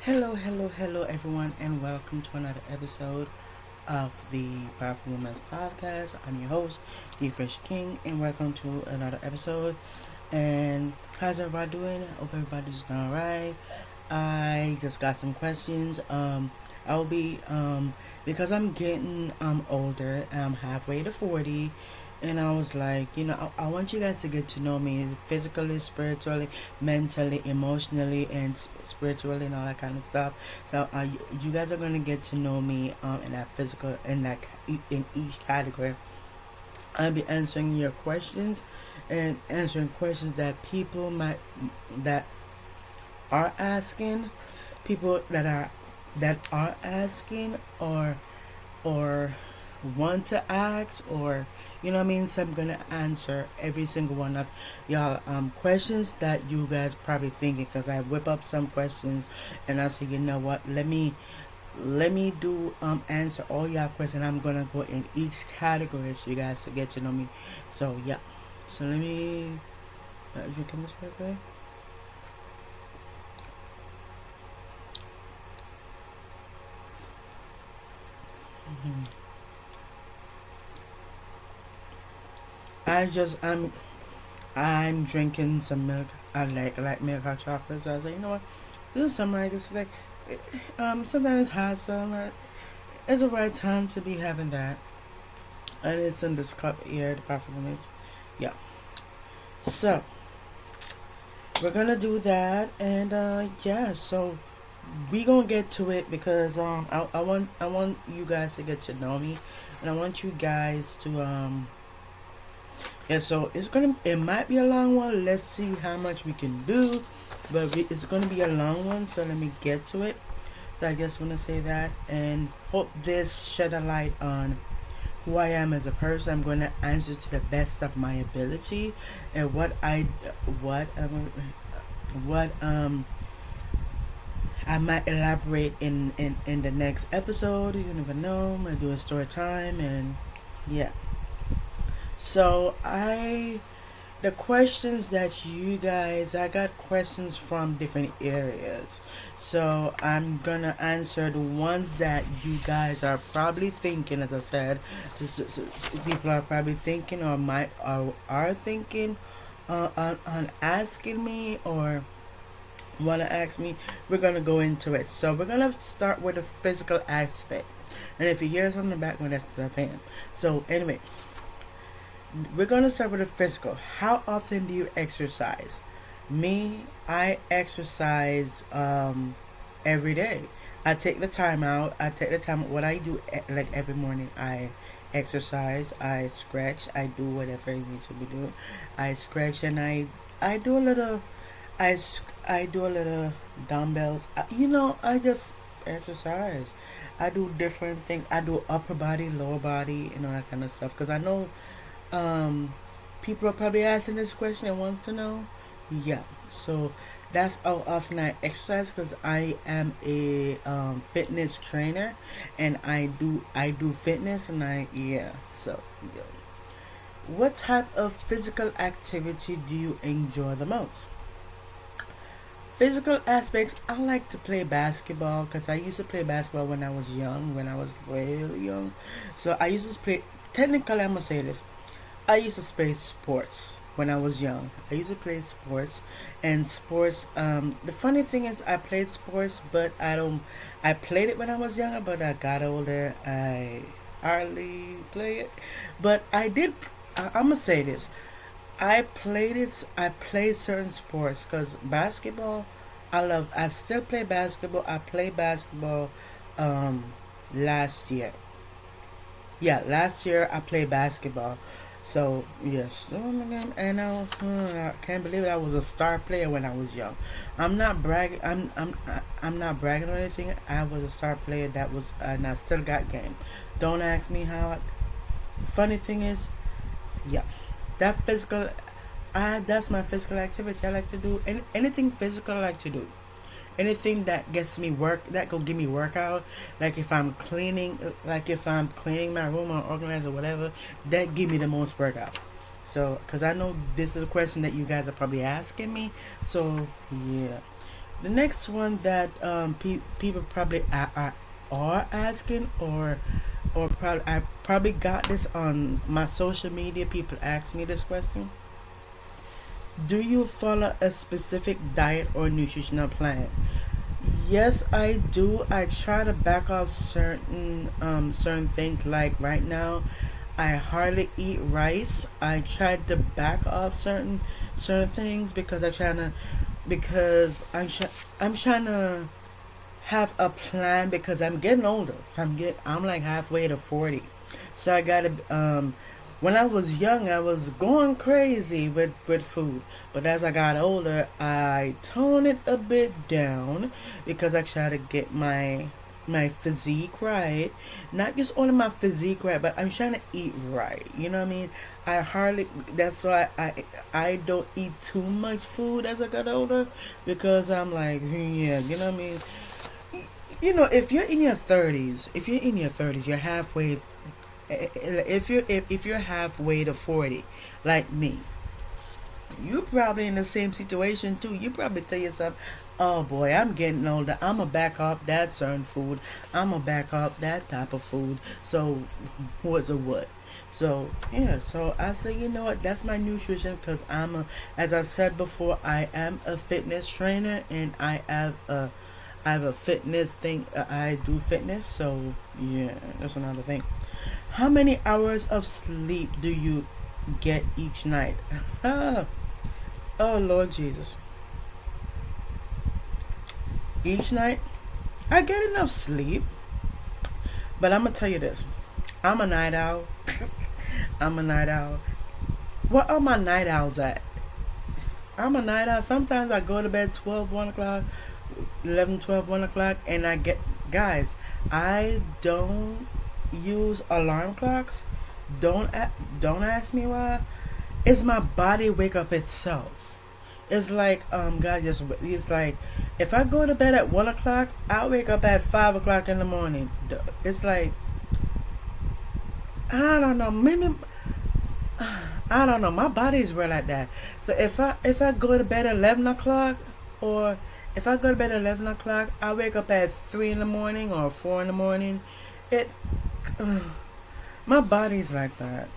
Hello, everyone, and welcome to another episode of the Powerful Women's Podcast. I'm your host, D Fresh King, and welcome to another episode. And how's everybody doing? Hope everybody's doing alright. I just got some questions. I'll be because I'm getting older. I'm halfway to 40, and I was like, I want you guys to get to know me physically, spiritually, mentally, emotionally, and spiritually, and all that kind of stuff. So you guys are gonna get to know me in that physical, in each category. I'll be answering your questions and answering questions that people might that are asking, people that are asking or want to ask, or what I mean. So I'm gonna answer every single one of y'all questions that you guys probably thinking, because I whip up some questions and I say, you know what, let me do answer all y'all questions. I'm gonna go in each category so you guys to get to know me. So yeah, so let me you can this right away. Mhm. I'm drinking some milk. I like milk or chocolate. So I was like, you know what? This is summer. It's like sometimes it's hot, so it's the right time to be having that. And it's in this cup here. The perfume. Yeah. So we're gonna do that, and yeah. So we gonna get to it because I want you guys to get to know me, and I want you guys to yeah, so it might be a long one. Let's see how much we can do, but it's gonna be a long one. So let me get to it. So I just want to say that, and hope this shed a light on who I am as a person. I'm gonna answer to the best of my ability, and what I might elaborate in the next episode. You never know. I'm gonna do a story time, and yeah. So the questions that you guys, I got questions from different areas, so I'm gonna answer the ones that you guys are probably thinking. As I said, so people are probably thinking, or might are thinking on asking me, or want to ask me. We're gonna go into it. So we're gonna start with the physical aspect, and if you hear something in the background, that's the fan. So anyway, we're gonna start with the physical. How often do you exercise? Me, I exercise every day. I take the time out. I take the time. What I do, like every morning, I exercise. I scratch. I do whatever I need to be doing. I scratch, and I do a little. I do a little dumbbells. I just exercise. I do different things. I do upper body, lower body, and all that kind of stuff. Cause I know um, people are probably asking this question and wants to know. Yeah, so that's how often I exercise, because I am a fitness trainer, and I do fitness, and I yeah. So yeah. What type of physical activity do you enjoy the most? Physical aspects, I like to play basketball, because I used to play basketball when I was young, when I was really young. So I used to play. Technically, I'm gonna say this. I used to play sports when I was young. I used to play sports, and sports. The funny thing is, I played sports, but I don't. I played it when I was younger, but I got older. I hardly play it, but I did. I'm gonna say this. I played it. I played certain sports, because basketball. I love. I still play basketball. I played basketball. Um, last year. Yeah, last year I played basketball. So yes, oh my God, and I can't believe it. I was a star player when I was young. I'm not bragging. I'm not bragging or anything. I was a star player that was, and I still got game. Don't ask me how. Funny thing is, yeah, that physical. That's my physical activity. I like to do anything physical. I like to do anything that gets me work, that go give me workout. Like if I'm cleaning my room or organizing or whatever, that give me the most workout. So because I know this is a question that you guys are probably asking me. So yeah. The next one that people probably are asking, or probably I probably got this on my social media. People ask me this question: do you follow a specific diet or nutritional plan? Yes, I do. I try to back off certain things. Like right now, I hardly eat rice. I tried to back off certain things because I'm trying to have a plan because I'm getting older. I'm like halfway to 40. So I got to when I was young, I was going crazy with food. But as I got older, I toned it a bit down because I try to get my physique right. Not just only my physique right, but I'm trying to eat right. You know what I mean? I hardly. That's why I don't eat too much food as I got older because I'm like, yeah, you know what I mean. You know, if you're in your 30s, you're halfway. If you're halfway to 40, like me, you're probably in the same situation too. You probably tell yourself, "Oh boy, I'm getting older. I'ma back off that certain food. I'ma back off that type of food." So, what's a what? So yeah. So I say, you know what? That's my nutrition because as I said before, I am a fitness trainer and I have a fitness thing. I do fitness. So yeah, that's another thing. How many hours of sleep do you get each night? oh Lord Jesus. Each night, I get enough sleep, but I'm gonna tell you this: I'm a night owl. I'm a night owl. What are my night owls at? I'm a night owl. Sometimes I go to bed 12, 1 o'clock, 11, 12, 1 o'clock, and I get guys. I don't use alarm clocks. Don't don't ask me why. It's my body wake up itself. It's like God just it's like if I go to bed at 1 o'clock, I wake up at 5 o'clock in the morning. It's like I don't know. Maybe I don't know. My body's real like that. So if I go to bed at 11 o'clock, or if I go to bed at 11 o'clock, I wake up at 3 in the morning or 4 in the morning. It my body's like that.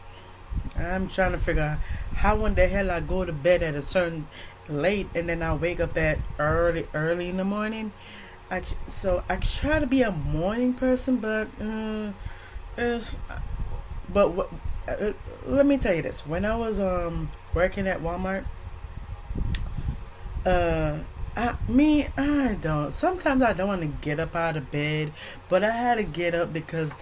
I'm trying to figure out how in the hell I go to bed at a certain late and then I wake up at early in the morning. So I try to be a morning person, but it's, but what, let me tell you this: when I was working at Walmart, uh, I don't. Sometimes I don't want to get up out of bed, but I had to get up because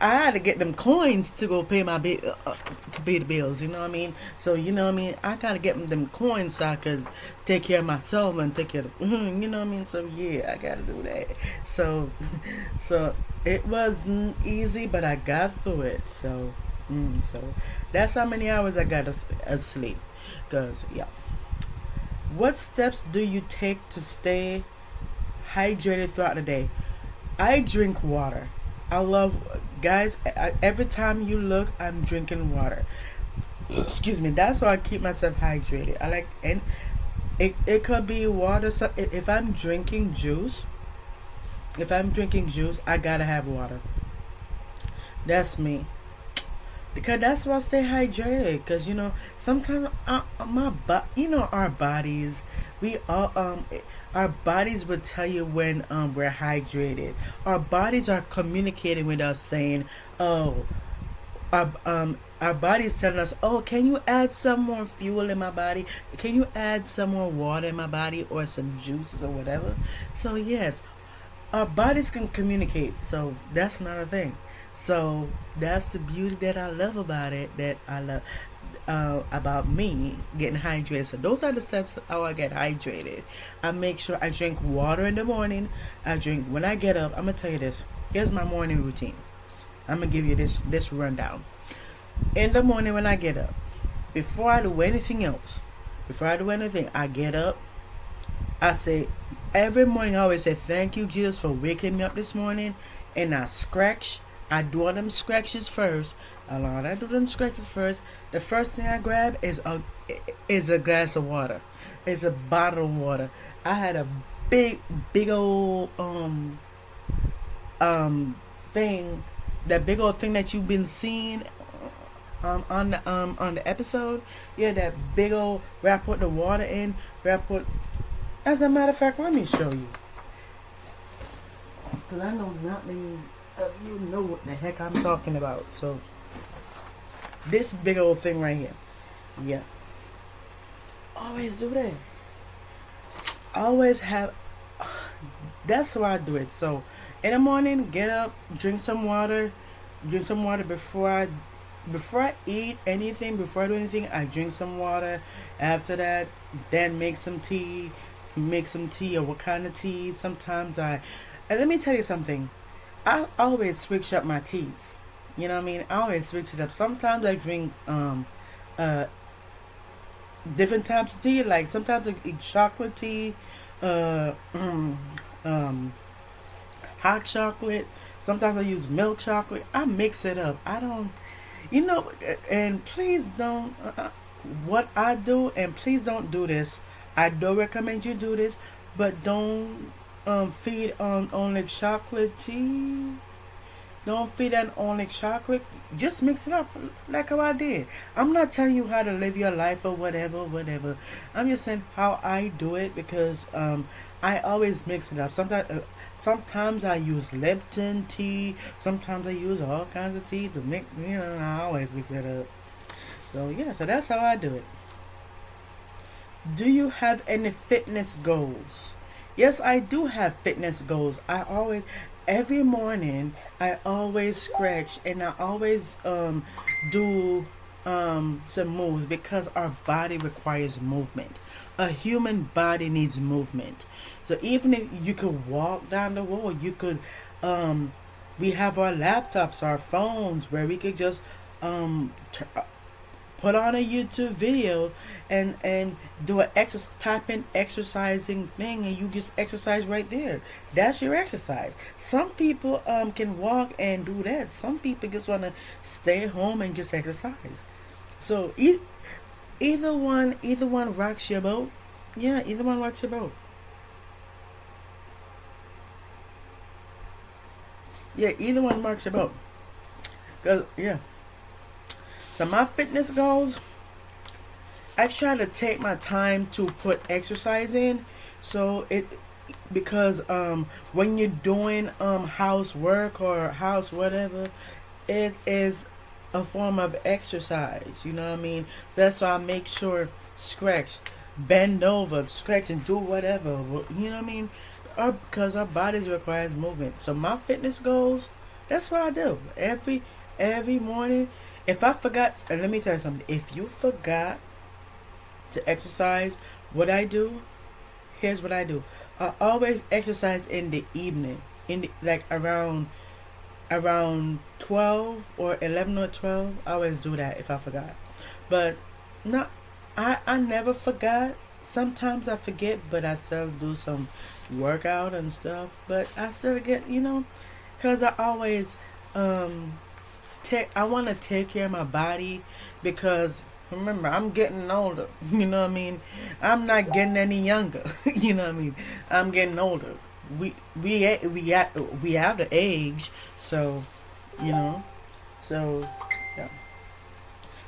I had to get them coins to go pay my bill, to pay the bills. You know what I mean? So you know what I mean. I gotta get them coins so I could take care of myself and take care of. You know what I mean? So yeah, I gotta do that. So, so it wasn't easy, but I got through it. So that's how many hours I got asleep. Cause yeah. What steps do you take to stay hydrated throughout the day? I drink water. I love guys. Every time you look, I'm drinking water. Excuse me. That's why I keep myself hydrated. I like and it could be water. So if I'm drinking juice, I gotta have water. That's me. Because that's why I stay hydrated. Because sometimes our bodies, we all our bodies will tell you when we're hydrated. Our bodies are communicating with us, saying, "Oh, our body's telling us, oh, can you add some more fuel in my body? Can you add some more water in my body or some juices or whatever?" So yes, our bodies can communicate. So that's another thing. So that's the beauty that I love about it. That I love about me getting hydrated. So those are the steps how I get hydrated. I make sure I drink water in the morning. I drink when I get up. I'm gonna tell you this. Here's my morning routine. I'm gonna give you this rundown. In the morning when I get up, before I do anything else, I get up. I say every morning. I always say thank you, Jesus, for waking me up this morning. And I scratch. I do all them scratches first. I do them scratches first. The first thing I grab is a glass of water. It's a bottle of water. I had a big, big old um thing, that big old thing that you've been seeing on the episode. Yeah, that big old where I put the water in, where I put. As a matter of fact, let me show you, because I know not many of you know what the heck I'm talking about. So this big old thing right here. Yeah, always do that. Always have. That's how I do it. So in the morning, get up, drink some water, before I eat anything, before I do anything, I drink some water. After that, then make some tea, or what kind of tea. Sometimes and let me tell you something. I always switch up my teas. You know what I mean? I always switch it up. Sometimes I drink uh different types of tea. Like sometimes I eat chocolate tea, uh, um, hot chocolate. Sometimes I use milk chocolate. I mix it up. I don't, and please don't. What I do, and please don't do this. I do recommend you do this, but don't feed on only chocolate tea. Don't feed on only chocolate. Just mix it up like how I did. I'm not telling you how to live your life or whatever, whatever. I'm just saying how I do it, because I always mix it up. Sometimes I use Lipton tea. Sometimes I use all kinds of tea to mix. I always mix it up. So yeah, so that's how I do it. Do you have any fitness goals? Yes, I do have fitness goals. Every morning, I always scratch, and I always do some moves, because our body requires movement. A human body needs movement. So even if you could walk down the road, um, we have our laptops, our phones, where we could just um, put on a YouTube video and do an type in exercising thing, and you just exercise right there. That's your exercise. Some people can walk and do that. Some people just want to stay home and just exercise. So either one rocks your boat. Yeah, either one rocks your boat. Yeah, either one rocks your boat. Cause yeah. So my fitness goals, I try to take my time to put exercise in. So it because when you're doing housework or house whatever, it is a form of exercise. You know what I mean? So that's why I make sure scratch, bend over, scratch and do whatever. You know what I mean? Because our bodies requires movement. So my fitness goals, that's what I do every morning. If I forgot, and let me tell you something. If you forgot to exercise, what I do, here's what I do. I always exercise in the evening, like around 12 or 11 or 12. I always do that if I forgot. But not, I never forgot. Sometimes I forget, but I still do some workout and stuff. But I still get, because I always I want to take care of my body, because remember, I'm getting older. You know what I mean? I'm not getting any younger. You know what I mean? I'm getting older. We have the age, so you know. So yeah.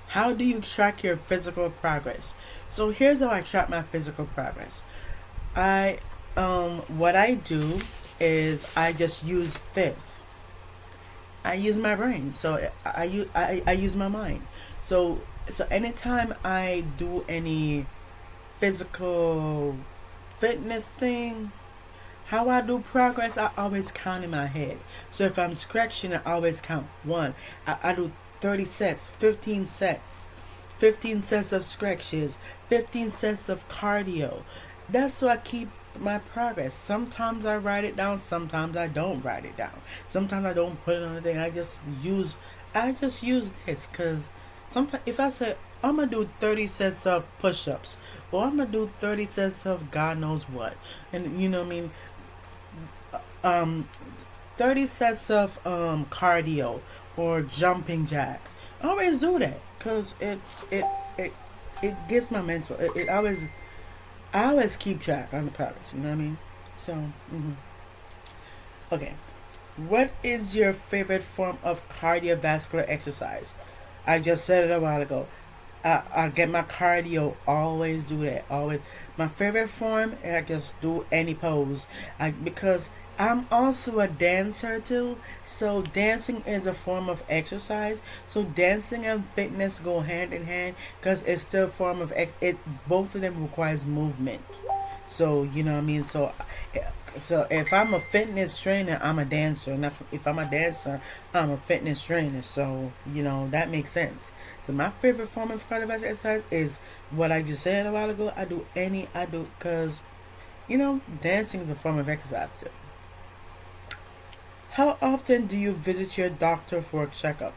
How do you track your physical progress? So here's how I track my physical progress. I what I do is I just use this. I use my brain. So I use my mind. So anytime I do any physical fitness thing, how I do progress, I always count in my head. So if I'm scratching, I always count one. I do 30 sets, 15 sets, 15 sets of scratches, 15 sets of cardio. That's so I keep my progress. Sometimes I write it down, sometimes I don't write it down. Sometimes I don't put it on anything. I just use this, because sometimes if I say I'm gonna do 30 sets of push-ups, or I'm gonna do 30 sets of God knows what, and you know what I mean, um 30 sets of cardio or jumping jacks. I always do that, because it it gets my mental. It always I always keep track on the progress. You know what I mean? So, okay. What is your favorite form of cardiovascular exercise? I just said it a while ago. I get my cardio. Always do that. Always. My favorite form. I just do any pose. Because I'm also a dancer too. So dancing is a form of exercise. So dancing and fitness go hand in hand because it's still a form of it. Both of them requires movement. So you know what I mean. So if I'm a fitness trainer, I'm a dancer. And if I'm a dancer, I'm a fitness trainer. So that makes sense. So my favorite form of cardiovascular exercise is what I just said a while ago. I do because dancing is a form of exercise too. How often do you visit your doctor for a checkup?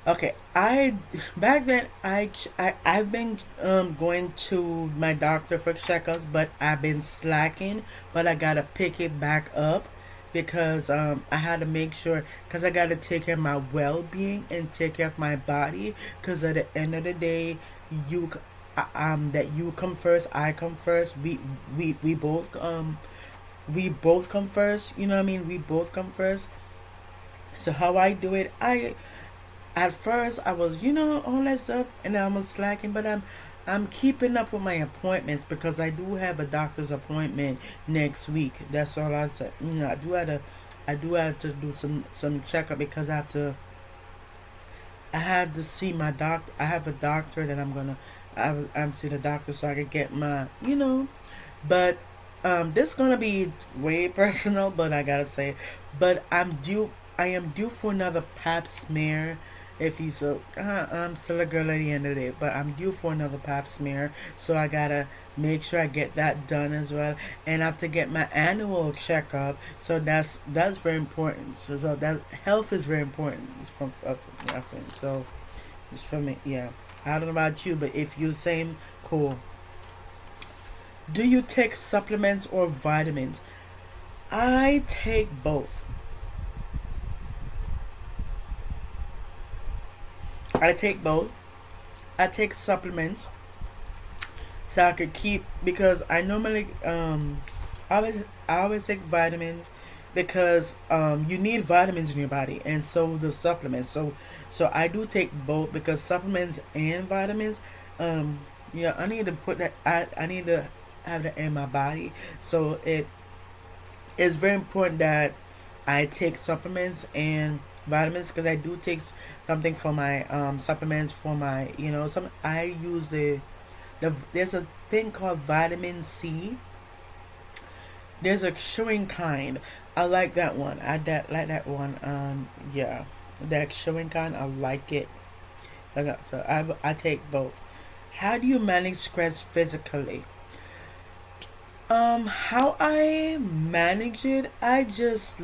Okay, I back then I've been going to my doctor for checkups, but I've been slacking. But I gotta pick it back up because I had to make sure because I gotta take care of my well being and take care of my body. Because at the end of the day, you that you come first, I come first. We both come first. You know what I mean? We both come first. So how I do it, I at first I was all that stuff and I was slacking, but I'm keeping up with my appointments because I do have a doctor's appointment next week. That's all I said. I do have to do some checkup because I have to see my doctor. I have a doctor that I'm seeing the doctor so I can get but this is gonna be way personal, but I gotta say, but I am due for another Pap smear. If you so, I'm still a girl at the end of the day, but I'm due for another Pap smear, so I gotta make sure I get that done as well, and I have to get my annual checkup. So that's very important. So that health is very important for my friend. So just for me, yeah. I don't know about you, but if you're the same, cool. Do you take supplements or vitamins? I take both. I take both. I take supplements so I could keep because I normally I always take vitamins because you need vitamins in your body and so do supplements. So I do take both because supplements and vitamins I need to put that I need to have that in my body. So it's very important that I take supplements and vitamins because I do take something for my supplements for my some I use there's a thing called vitamin C. There's a chewing kind. I like that one. Like that one. Yeah, that chewing kind. I like it. Okay, so I take both. How do you manage stress physically? How I manage it, I just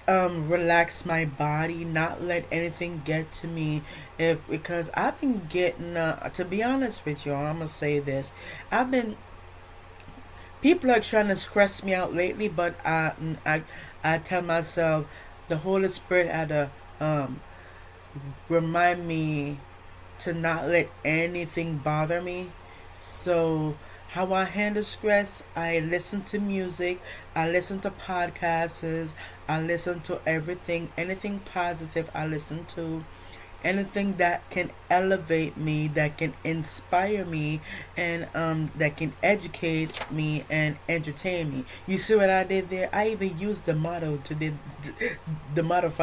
relax my body, not let anything get to me. If because I've been getting to be honest with you, I'm gonna say this. I've been people are trying to stress me out lately, but I tell myself the Holy Spirit had to remind me to not let anything bother me. So, how I handle stress, I listen to music, I listen to podcasts, I listen to everything, anything positive I listen to, anything that can elevate me, that can inspire me, and that can educate me and entertain me. You see what I did there? I even used the motto for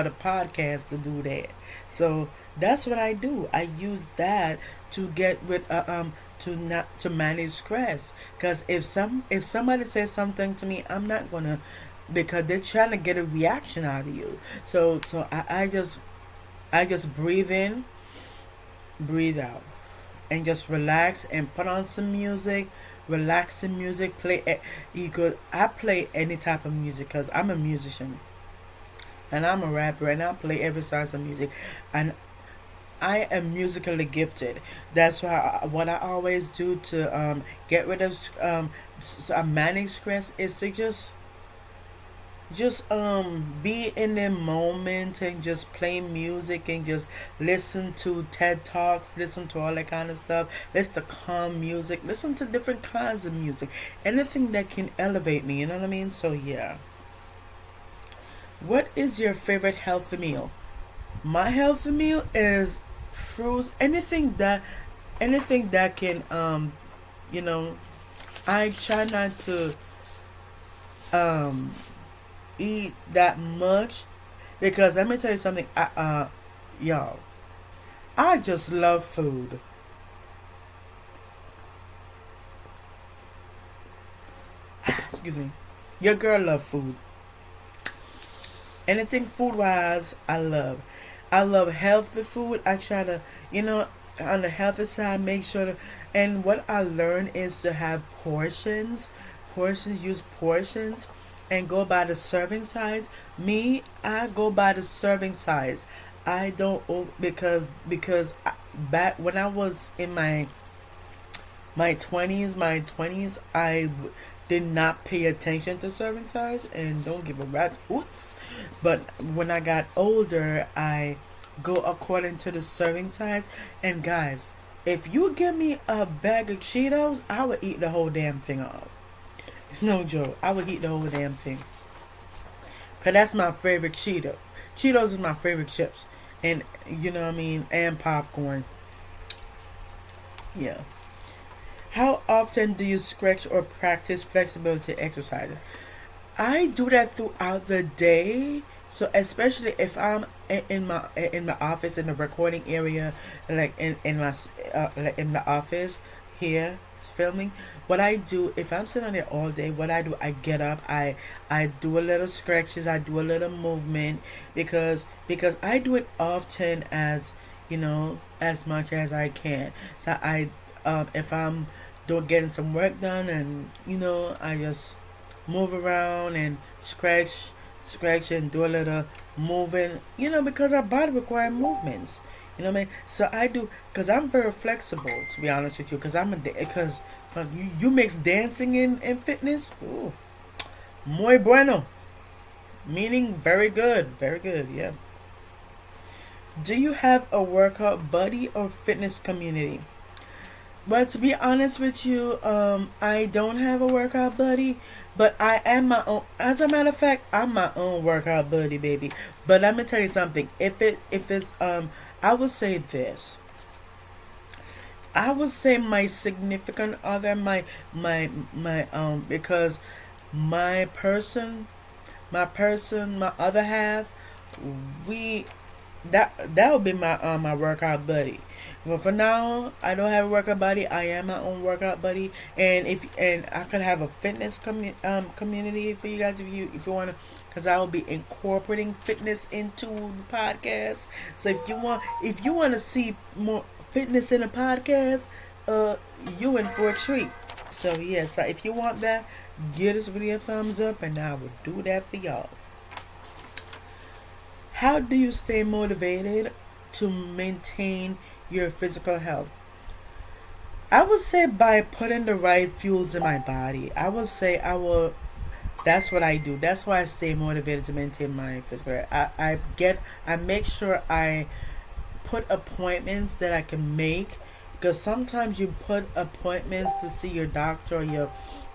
the podcast to do that. So that's what I do. I use that to get rid to not to manage stress. Cause if somebody says something to me, I'm not gonna because they're trying to get a reaction out of you. So I just breathe in, breathe out, and just relax and put on some music. Relaxing music. You could. I play any type of music because I'm a musician and I'm a rapper and I play every size of music, and I am musically gifted. That's why what I always do to manage stress is to just just be in the moment and just play music and just listen to TED Talks, listen to all that kind of stuff, listen to calm music, listen to different kinds of music, anything that can elevate me, you know what I mean? So yeah. What is your favorite healthy meal? My healthy meal is fruits, anything that can you know, I try not to um eat that much because let me tell you something. Y'all, I just love food. Excuse me. Your girl love food. Anything food wise, I love. I love healthy food. I try to, you know, on the healthy side, make sure to. And what I learned is to have portions, use portions, and go by the serving size. Me, I go by the serving size. I don't because back when I was in my twenties, did not pay attention to serving size and don't give a rat's hoots. But when I got older, I go according to the serving size. And guys, if you give me a bag of Cheetos, I would eat the whole damn thing up. No joke, I would eat the whole damn thing. Cause that's my favorite Cheeto. Cheetos is my favorite chips, and you know what I mean, and popcorn. Yeah. How often do you stretch or practice flexibility exercises? I do that throughout the day. So especially if I'm in my office in the recording area, like in my like in the office here filming, what I do if I'm sitting there all day, what I do, I get up, I do a little stretches, I do a little movement because I do it often as as much as I can. So I if I'm doing getting some work done and I just move around and scratch and do a little moving, because our body requires movements. You know what I mean? So I do, because I'm very flexible, to be honest with you, because you mix dancing and fitness. Ooh, muy bueno. Meaning very good, yeah. Do you have a workout buddy or fitness community? But to be honest with you, I don't have a workout buddy, but I am my own. As a matter of fact, I'm my own workout buddy, baby. But let me tell you something. If it's I would say this. I would say my significant other, my because my person, my other half, we that would be my workout buddy. But for now, I don't have a workout buddy. I am my own workout buddy, and I could have a fitness community for you guys if you want to, because I will be incorporating fitness into the podcast. So if you want to see more fitness in a podcast, you in for a treat. So yeah, so if you want that, give this video a thumbs up, and I will do that for y'all. How do you stay motivated to maintain your physical health? I would say by putting the right fuels in my body. I would say I will. That's what I do. That's why I stay motivated to maintain my physical health. I make sure I put appointments that I can make, because sometimes you put appointments to see your doctor or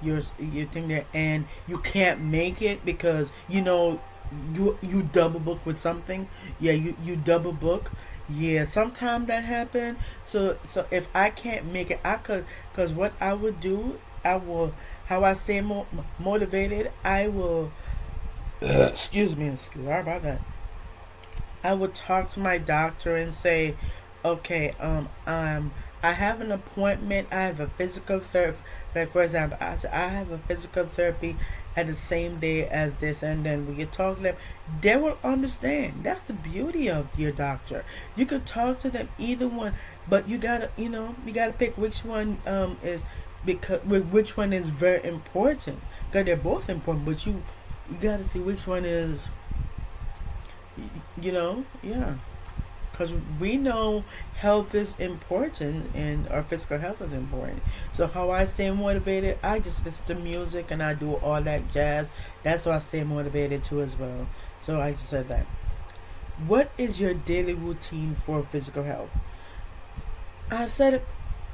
your thing there, and you can't make it because you double book with something. Yeah, you double book. Yeah, sometimes that happen. So if I can't make it, I could, because what I would do, I will, how I stay motivated, I will sorry about that. I would talk to my doctor and say, okay, I have an appointment. I have a physical therapy. Like for example, I have a physical therapy at the same day as this, and then when you talk to them, they will understand. That's the beauty of your doctor. You could talk to them either one, but you gotta pick which one is, because which one is very important. Because they're both important, but you gotta see which one is, yeah. because we know health is important and our physical health is important. So how I stay motivated, I just listen to music and I do all that jazz. That's why I stay motivated too as well. So I just said that. What is your daily routine for physical health? I said it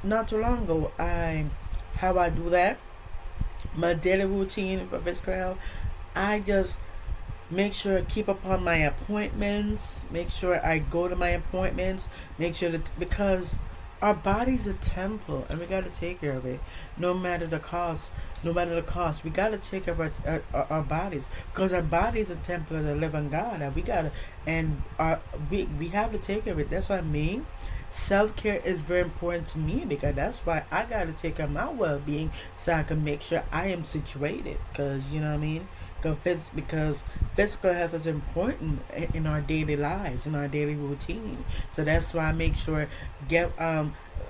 not too long ago. I how I do that. My daily routine for physical health. I just make sure I keep up on my appointments. Make sure I go to my appointments. Make sure that because our body's a temple and we got to take care of it, no matter the cost. No matter the cost, we got to take care of our bodies because our body is a temple of the living God, and we gotta and our we have to take care of it. That's what I mean. Self care is very important to me because that's why I gotta take care of my well being so I can make sure I am situated. Because you know what I mean. Because physical health is important in our daily lives, in our daily routine. So that's why I get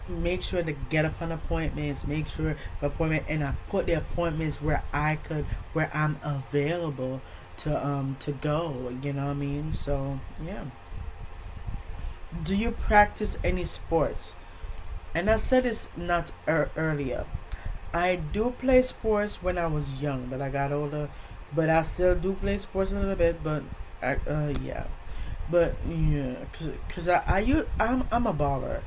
make sure to get up on appointments, make sure the appointment, and I put the appointments where I'm available to go. You know what I mean? So yeah. Do you practice any sports? And I said this not earlier. I do play sports when I was young, but I got older. But I still do play sports a little bit. But yeah, but yeah, cause I'm a baller.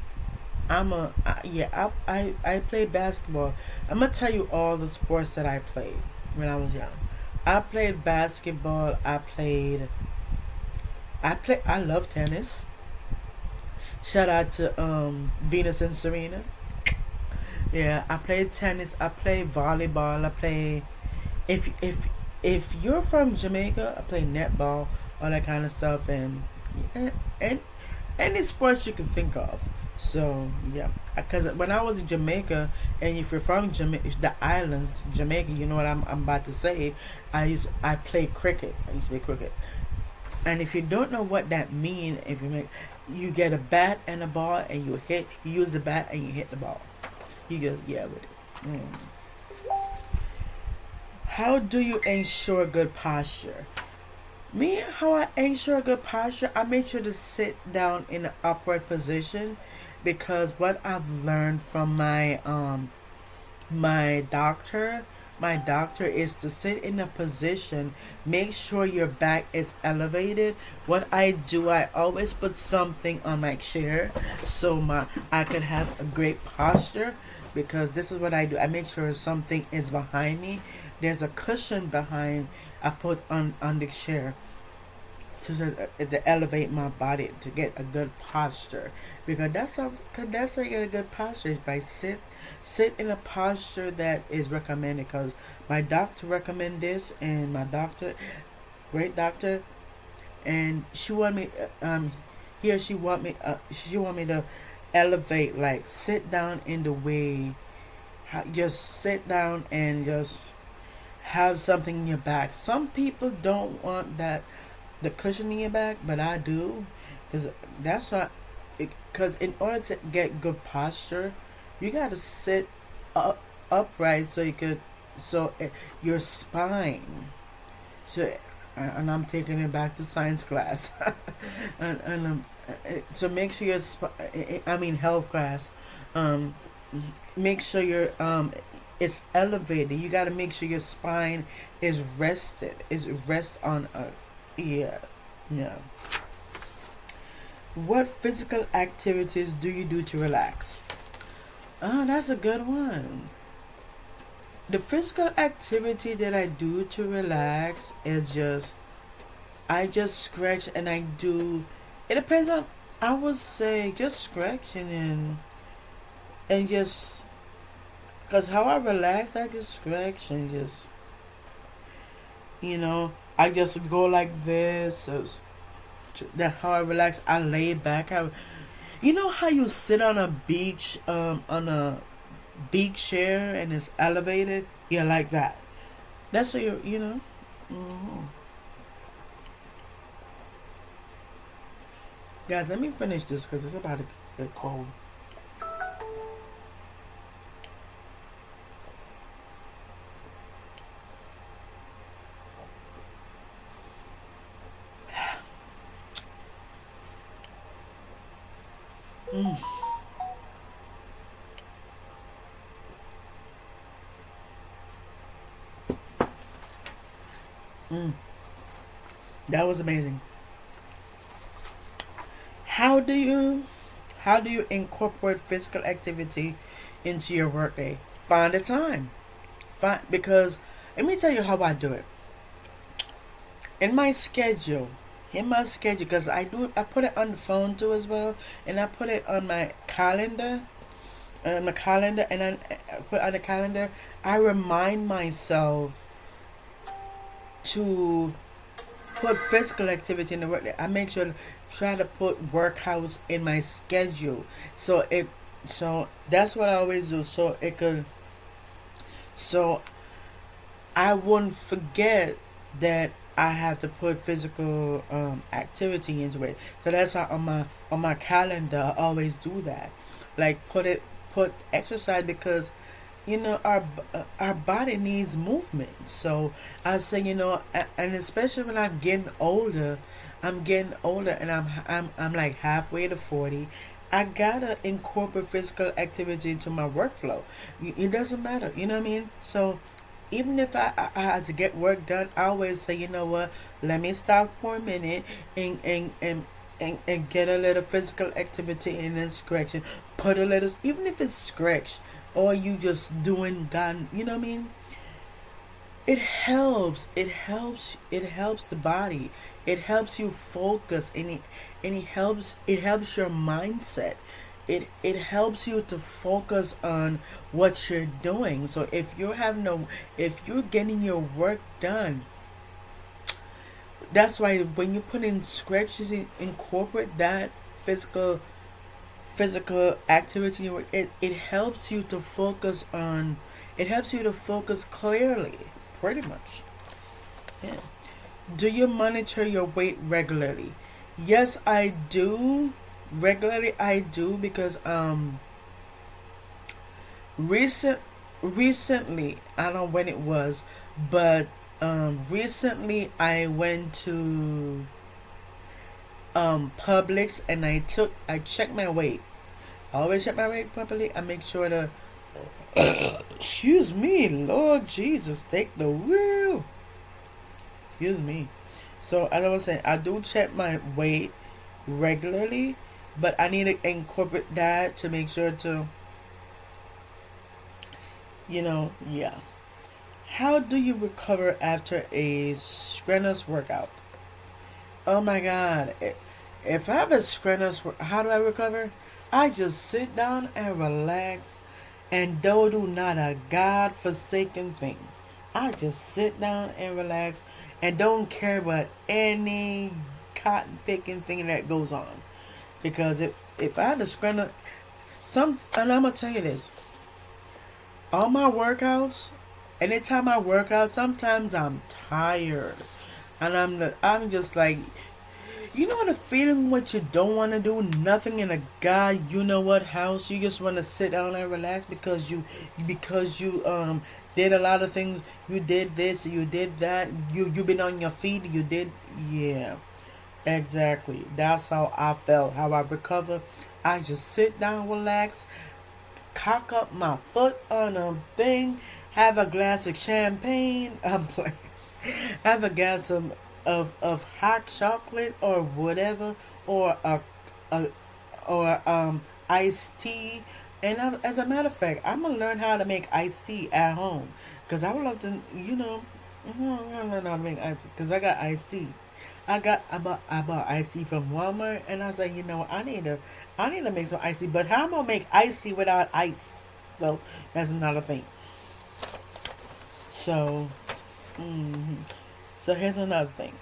I play basketball. I'm gonna tell you all the sports that I played when I was young. I played basketball. I love tennis. Shout out to Venus and Serena. Yeah, I play tennis. I play volleyball. I play if you're from Jamaica, I play netball, all that kind of stuff, and any sports you can think of. So yeah, because when I was in Jamaica, and if you're from Jamaica, the islands, Jamaica, you know what I'm about to say. I play cricket. I used to play cricket, and if you don't know what that means, if you get a bat and a ball, and you use the bat and you hit the ball. You just yeah with it. Mm. How do you ensure good posture? Me, how I ensure good posture, I make sure to sit down in an upright position because what I've learned from my doctor is to sit in a position, make sure your back is elevated. What I do, I always put something on my chair so my I can have a great posture because this is what I do. I make sure something is behind me. There's a cushion behind I put on the chair to elevate my body to get a good posture because that's how you get a good posture is by sit in a posture that is recommended because my doctor recommend this and my doctor great doctor and she want me here she want me to elevate like sit down in the way just sit down and just have something in your back. Some people don't want that the cushion in your back, but I do, because that's why. Because in order to get good posture, you gotta sit up upright so you could your spine. So and I'm taking it back to science class, so make sure I mean health class. Um, make sure your it's elevated. You got to make sure your spine is rested. Is rest on a yeah yeah. What physical activities do you do to relax? Oh, that's a good one. The physical activity that I do to relax is just I just scratch and I do. It depends on. I would say just scratching and just cause how I relax, I just scratch and just I just go like this. So that's how I relax. I lay back. You know how you sit on a beach, on a beach chair and it's elevated. Yeah, like that. That's what you. Hmm. Guys, let me finish this because it's about to get cold. Mm, that was amazing. How do you how do you incorporate physical activity into your workday? Find a time. Find because let me tell you how I do it. In my schedule, because I put it on the phone too as well, and I put it on my calendar, and I put on the calendar. I remind myself to put physical activity in the work. I make sure to try to put workouts in my schedule. So it so that's what I always do. So I wouldn't forget that I have to put physical activity into it. So that's why on my calendar I always do that. Like put exercise because our body needs movement. So I say and especially when I'm getting older and I'm like halfway to 40. I gotta incorporate physical activity into my workflow. It doesn't matter, you know what I mean? So even if I had to get work done, I always say, you know what, let me stop for a minute and get a little physical activity in this correction. Put a little, even if it's stretch or you just doing God, you know what I mean? It helps. It helps the body. It helps you focus, and it helps your mindset. It helps you to focus on what you're doing. So if you're getting your work done, that's why when you put in scratches, incorporate that physical physical activity, it helps you to focus on, it helps you to focus clearly, pretty much. Yeah. Do you monitor your weight regularly? Yes, I do. Regularly I do because recent recently, I don't know when it was, but recently I went to Publix, and I checked my weight. I always check my weight properly. I make sure to excuse me, Lord Jesus, take the wheel. Excuse me. So as I was saying, I do check my weight regularly, but I need to incorporate that to make sure to, yeah. How do you recover after a strenuous workout? Oh my God. If I have a strenuous, how do I recover? I just sit down and relax and don't do not a God-forsaken thing. I just sit down and relax and don't care about any cotton picking thing that goes on. Because if I had a strenuous, and I'm gonna tell you this, all my workouts, anytime I work out, sometimes I'm tired, and I'm just like, you know the feeling what you don't want to do nothing in a god you know what house. You just want to sit down and relax because you did a lot of things. You did this, you did that. You been on your feet. You did, yeah, exactly. That's how I felt. How I recover. I just sit down, relax, cock up my foot on a thing, have a glass of champagne, have a glass of hot chocolate or whatever, or a or iced tea. And as a matter of fact, I'm gonna learn how to make iced tea at home, cause I would love to, I'm gonna learn how to make ice because I got iced tea. I bought iced tea from Walmart, and I was like, I need to make some iced tea. But how am I gonna make iced tea without ice? So that's another thing. So, mm, so here's another thing.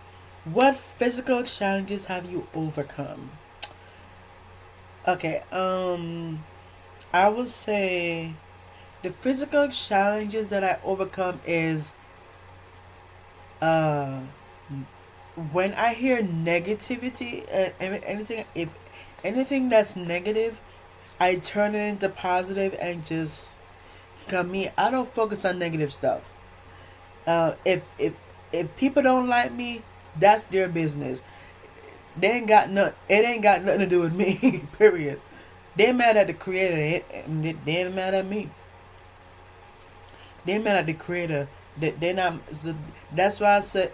What physical challenges have you overcome? Okay, I would say the physical challenges that I overcome is uh when I hear negativity, anything, if anything that's negative, I turn it into positive and just come me. I don't focus on negative stuff. If people don't like me, that's their business. They ain't got nothing. It ain't got nothing to do with me. Period. They mad at the creator. They ain't mad at me. They mad at the creator. They're not. So that's why I said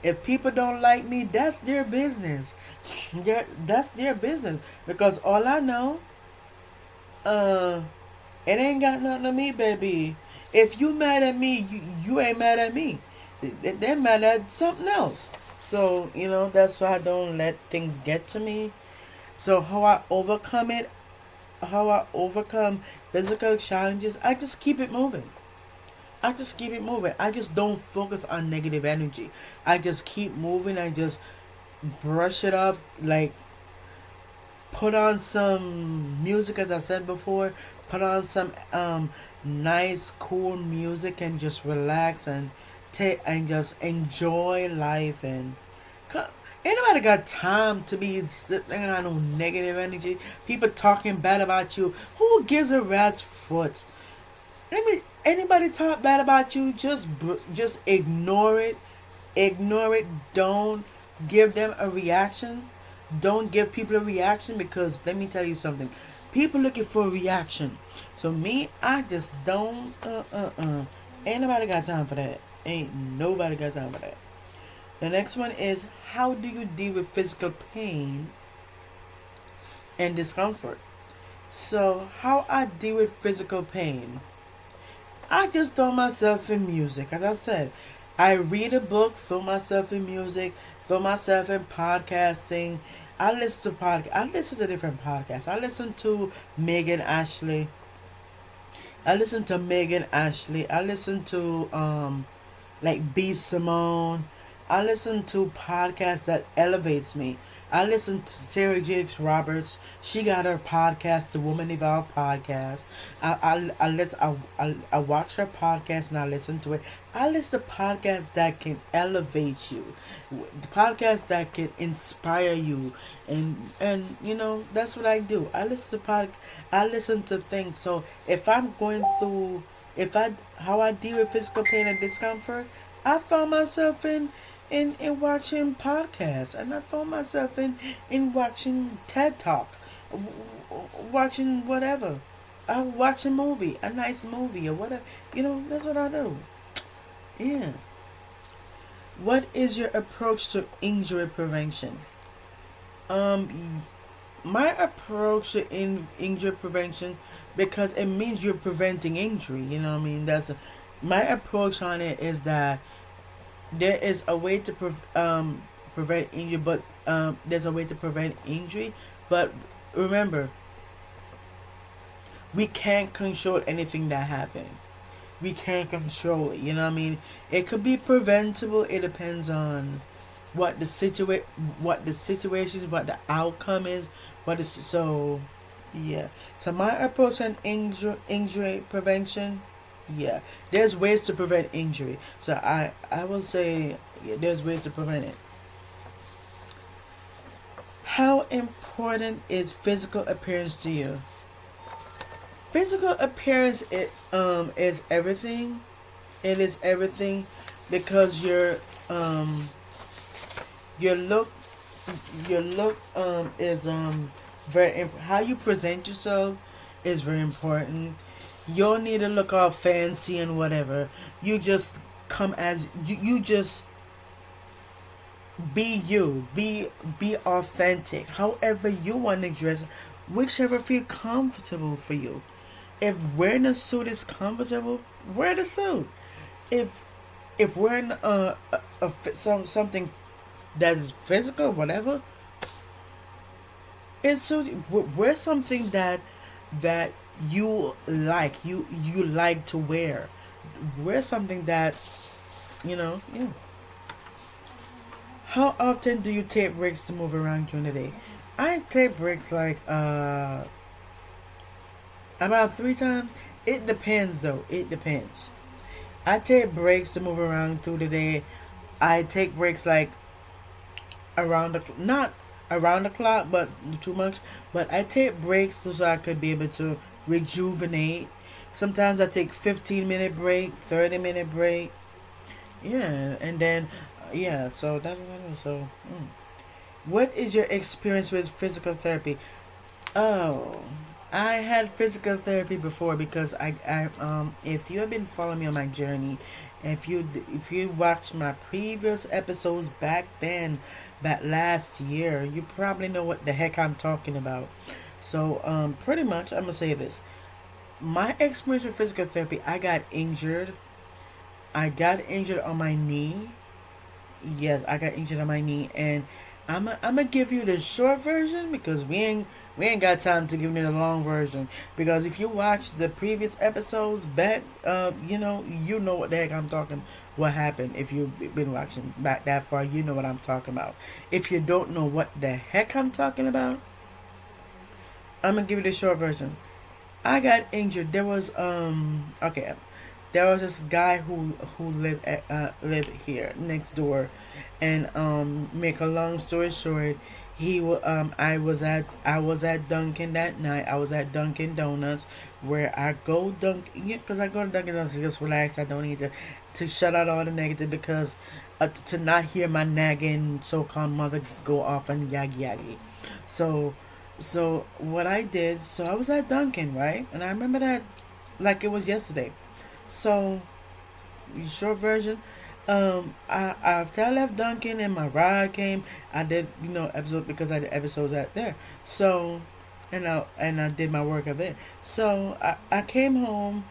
if people don't like me, that's their business. Yeah, that's their business. Because all I know, uh, it ain't got nothing to me, baby. If you mad at me, you ain't mad at me. They're mad at something else. So that's why I don't let things get to me. So how I overcome physical challenges, I just keep it moving. I just keep it moving. I just don't focus on negative energy. I just keep moving. I just brush it off. Like, put on some music, as I said before. Put on some nice, cool music and just relax and take and just enjoy life. And anybody got time to be sitting on no negative energy? People talking bad about you. Who gives a rat's foot? Let me. Anybody talk bad about you? Just ignore it. Ignore it. Don't give them a reaction. Don't give people a reaction, because let me tell you something. People looking for a reaction. So me, I just don't. Ain't nobody got time for that. Ain't nobody got time for that. The next one is, how do you deal with physical pain and discomfort? So how I deal with physical pain, I just throw myself in music. As I said, I read a book, throw myself in music, throw myself in podcasting. I listen to different podcasts. I listen to Megan Ashley. I listen to Megan Ashley. I listen to like B Simone. I listen to podcasts that elevates me. I listen to Sarah Jakes Roberts. She got her podcast, the Woman Evolved podcast. I watch her podcast and I listen to it. I listen to podcasts that can elevate you, the podcasts that can inspire you, and that's what I do. I listen to things. So if I'm going through, if I how I deal with physical pain and discomfort, I found myself in watching podcasts, and I found myself in watching TED Talk, watching whatever. I watch a movie, a nice movie or whatever. That's what I do. Yeah. What is your approach to injury prevention? Um, my approach to injury prevention, because it means you're preventing injury. You know what I mean? My approach on it is that there is a way to prevent injury, but there's a way to prevent injury. But remember, we can't control anything that happened. We can't control it. You know what I mean? It could be preventable. It depends on what the situation is, what the outcome is, what is so. Yeah. So my approach on injury prevention. Yeah, there's ways to prevent injury. So I will say, yeah, there's ways to prevent it. How important is physical appearance to you? Physical appearance is everything. It is everything, because your look your look is how you present yourself is very important. You don't need to look all fancy and whatever. You just come as you just be you. Be authentic. However you want to dress, whichever feel comfortable for you. If wearing a suit is comfortable, wear the suit. If wearing something that is physical, whatever, it's so wear something that you like. You like to wear. Wear something that yeah. How often do you take breaks to move around during the day? I take breaks like about 3 times. It depends though. It depends. I take breaks to move around through the day. I take breaks like around the not around the clock, but too much. But I take breaks so I could be able to rejuvenate. Sometimes I take 15-minute break, 30-minute break. Yeah, and then yeah. So that's what I do. So, what is your experience with physical therapy? Oh, I had physical therapy before because if you have been following me on my journey, if you watch my previous episodes back then, back last year, you probably know what the heck I'm talking about. So pretty much I'm gonna say this. My experience with physical therapy, I got injured. I got injured on my knee. Yes, I got injured on my knee, and I'm gonna give you the short version because we ain't got time to give you the long version. Because if you watch the previous episodes back, you know what the heck I'm talking. What happened? If you've been watching back that far, you know what I'm talking about. If you don't know what the heck I'm talking about, I'm gonna give you the short version. I got injured. There was this guy who lived here next door, and make a long story short, I was at Dunkin' that night. I was at Dunkin' Donuts where I go because I go to Dunkin' Donuts to just relax. I don't need to shut out all the negative because to not hear my nagging so-called mother go off and yaggy yaggy. So so what I did, so I was at Dunkin', right? And I remember that like it was yesterday. So, short version, after I left Dunkin' and my ride came, I did episode because I did episodes out there. So, and I did my work of it. So I came home.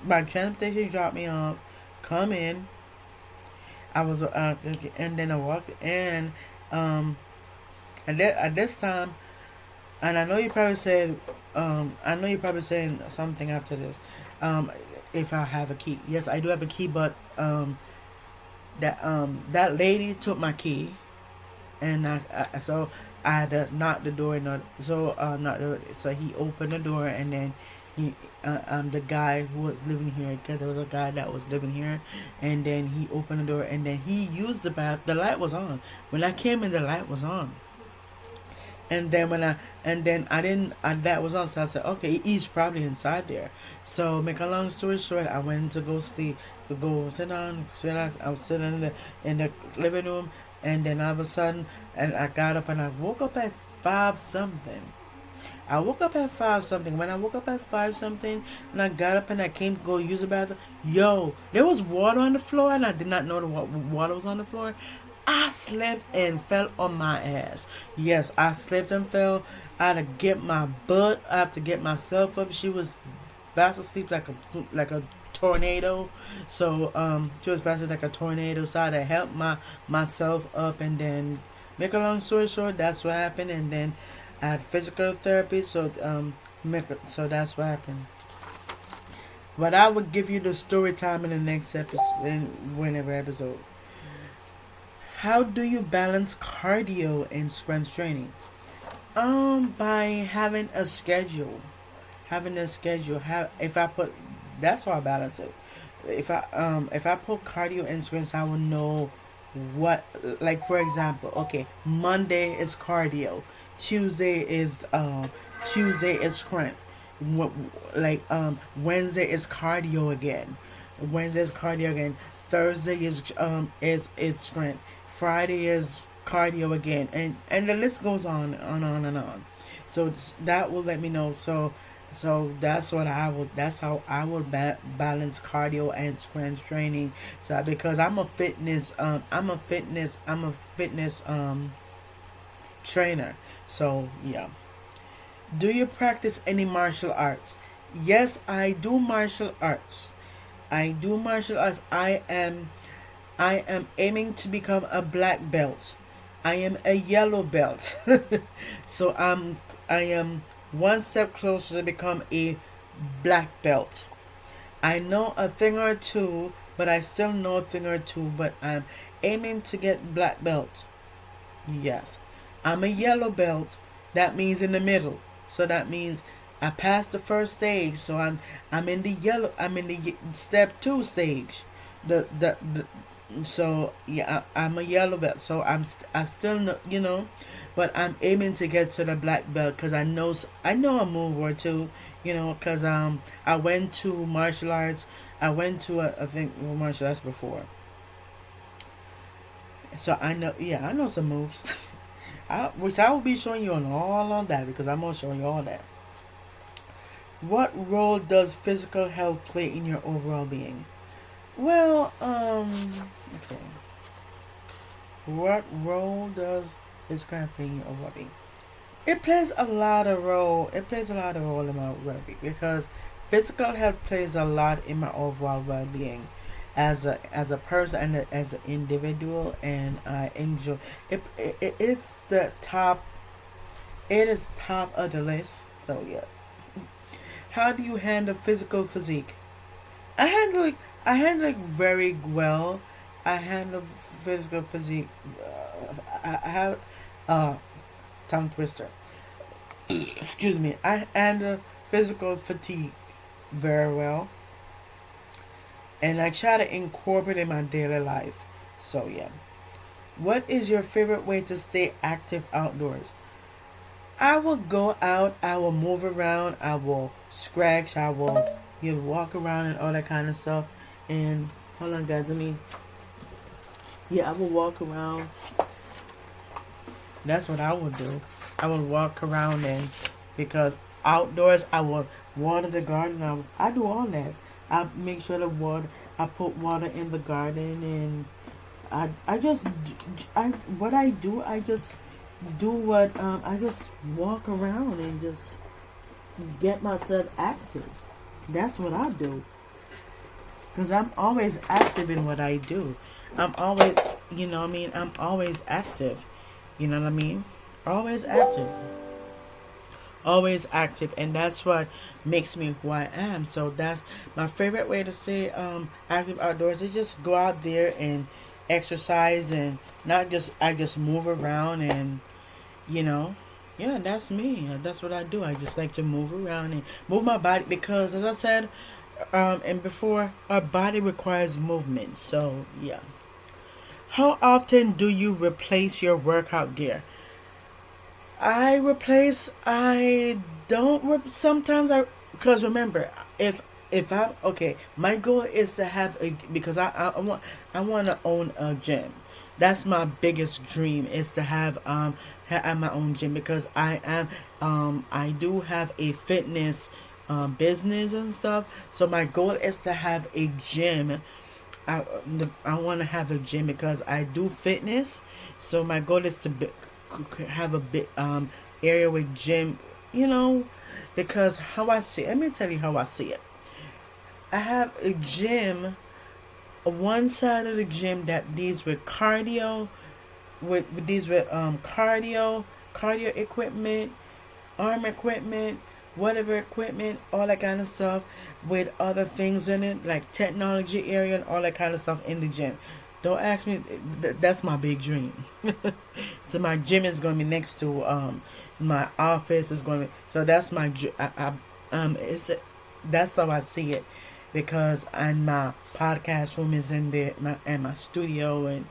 My transportation dropped me off. Come in. I was and then I walked in. Um, at this time, and I know you probably saying something after this. Um, if I have a key, yes, I do have a key, but that lady took my key, and so I had to knock the door, not so not the, so he opened the door, and then he the guy who was living here, because there was a guy that was living here, and then he opened the door, and then he used the bath. The light was on. When I came in, the light was on. And then I didn't that was on, so I said, okay, he's probably inside there. So make a long story short, I went to go sleep, to go sit down, relax. I was sitting in the living room, and then all of a sudden, and I got up and I woke up at 5 something. I woke up at 5 something. When I woke up at 5 something, and I got up and I came to go use the bathroom, yo, there was water on the floor, and I did not know the water was on the floor. I slipped and fell on my ass. Yes, I slipped and fell. I had to get my butt. I have to get myself up. She was fast asleep like a tornado. So she was fast like a tornado. So I had to help myself up, and then make a long story short, that's what happened. And then I had physical therapy. So that's what happened. But I would give you the story time in the next episode, in whenever episode. How do you balance cardio and strength training? By having a schedule. Having a schedule. Have if I put That's how I balance it. If I put cardio and strength, I will know what, like for example, okay, Monday is cardio, Tuesday is strength. What like Wednesday is cardio again. Wednesday is cardio again. Thursday is strength. Friday is cardio again, and the list goes on and on. So that will let me know. So that's how I will balance cardio and strength training. So because I'm a fitness trainer. So yeah. Do you practice any martial arts? Yes, I do martial arts. I do martial arts. I am aiming to become a black belt. I am a yellow belt. So I am one step closer to become a black belt. I know a thing or two, but I still know a thing or two, but I'm aiming to get black belt. Yes. I'm a yellow belt. That means in the middle. So that means I passed the first stage. So I'm in the yellow. I'm in the step 2 stage. The so yeah, I'm a yellow belt. So I still know, but I'm aiming to get to the black belt because I know a move or two, because I went to martial arts. I went to I think martial arts before. So I know, yeah, I know some moves. Which I will be showing you on all on that because I'm gonna show you all that. What role does physical health play in your overall being? Well, okay. What role does physical health play in your overall being? It plays a lot of role. It plays a lot of role in my well-being because physical health plays a lot in my overall well-being as a person and as an individual, and I enjoy it. It is the top. It is top of the list. So yeah. How do you handle physical physique? I handle it. I handle it very well. I handle physical physique. I have tongue twister. Excuse me. I handle physical fatigue very well, and I try to incorporate it in my daily life. So yeah. What is your favorite way to stay active outdoors? I will go out. I will move around. I will scratch. I will walk around and all that kind of stuff. And hold on, guys. Yeah, I will walk around. That's what I will do. I will walk around, and because outdoors I will water the garden. I do all that. I make sure the water. I put water in the garden, and I just I what I do. I just do what I just walk around and just get myself active. That's what I do. Because I'm always active in what I do. I'm always, what I mean? I'm always active. You know what I mean? Always active. Always active. And that's what makes me who I am. So that's my favorite way to say active outdoors is just go out there and exercise, and not just, I just move around and, you know, yeah, that's me. That's what I do. I just like to move around and move my body because, as I said, and before, our body requires movement. So yeah. How often do you replace your workout gear? I don't. Sometimes because remember, if I'm okay, my goal is to have a because I want to own a gym. That's my biggest dream is to have my own gym because I do have a fitness business and stuff. So my goal is to have a gym. I I want to have a gym because I do fitness. So my goal is to have a bit area with gym, you know, because how I see it, let me tell you how I see it. I have a gym, one side of the gym that deals with cardio, with these with cardio equipment, arm equipment, whatever equipment, all that kind of stuff, with other things in it like technology area and all that kind of stuff in the gym. Don't ask me. That's my big dream. So my gym is going to be next to my office is going to. So that's my. It's that's how I see it, because and my podcast room is in there, and my studio, and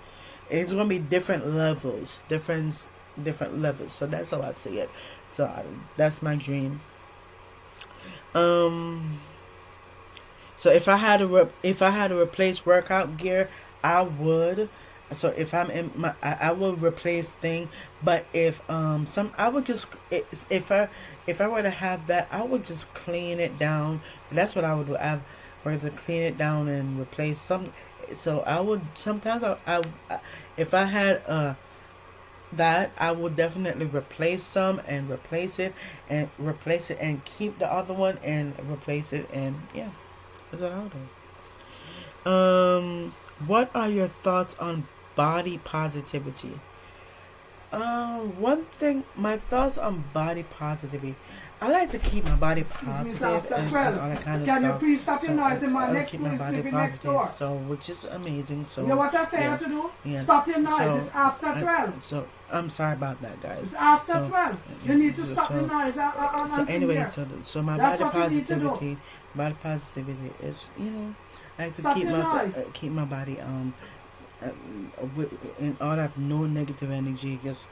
it's going to be different levels, different levels. So that's how I see it. So that's my dream. Um. So if I had to replace workout gear, I would. So if I'm in my, I will replace thing. But if some, I would just if I were to have that, I would just clean it down. That's what I would do. I would to clean it down and replace some. So I would sometimes if I had that, I would definitely replace some and replace it and keep the other one and replace it, and yeah, that's what I would do. What are your thoughts on body positivity? One thing, my thoughts on body positivity. I like to keep my body positive and all that kind of Can you stuff. please stop your So noise? The man I next keep to my is body living next door. positive. So which is amazing. So You know what I say yes, to do? yeah. Stop your noise. So It's after 12. so I'm sorry about that, guys. It's after So 12. You need to stop the so noise so until anyway, here. so my That's body what you need to do. positivity is, I like to Stop your noise. keep my body uh, in all that no negative energy, just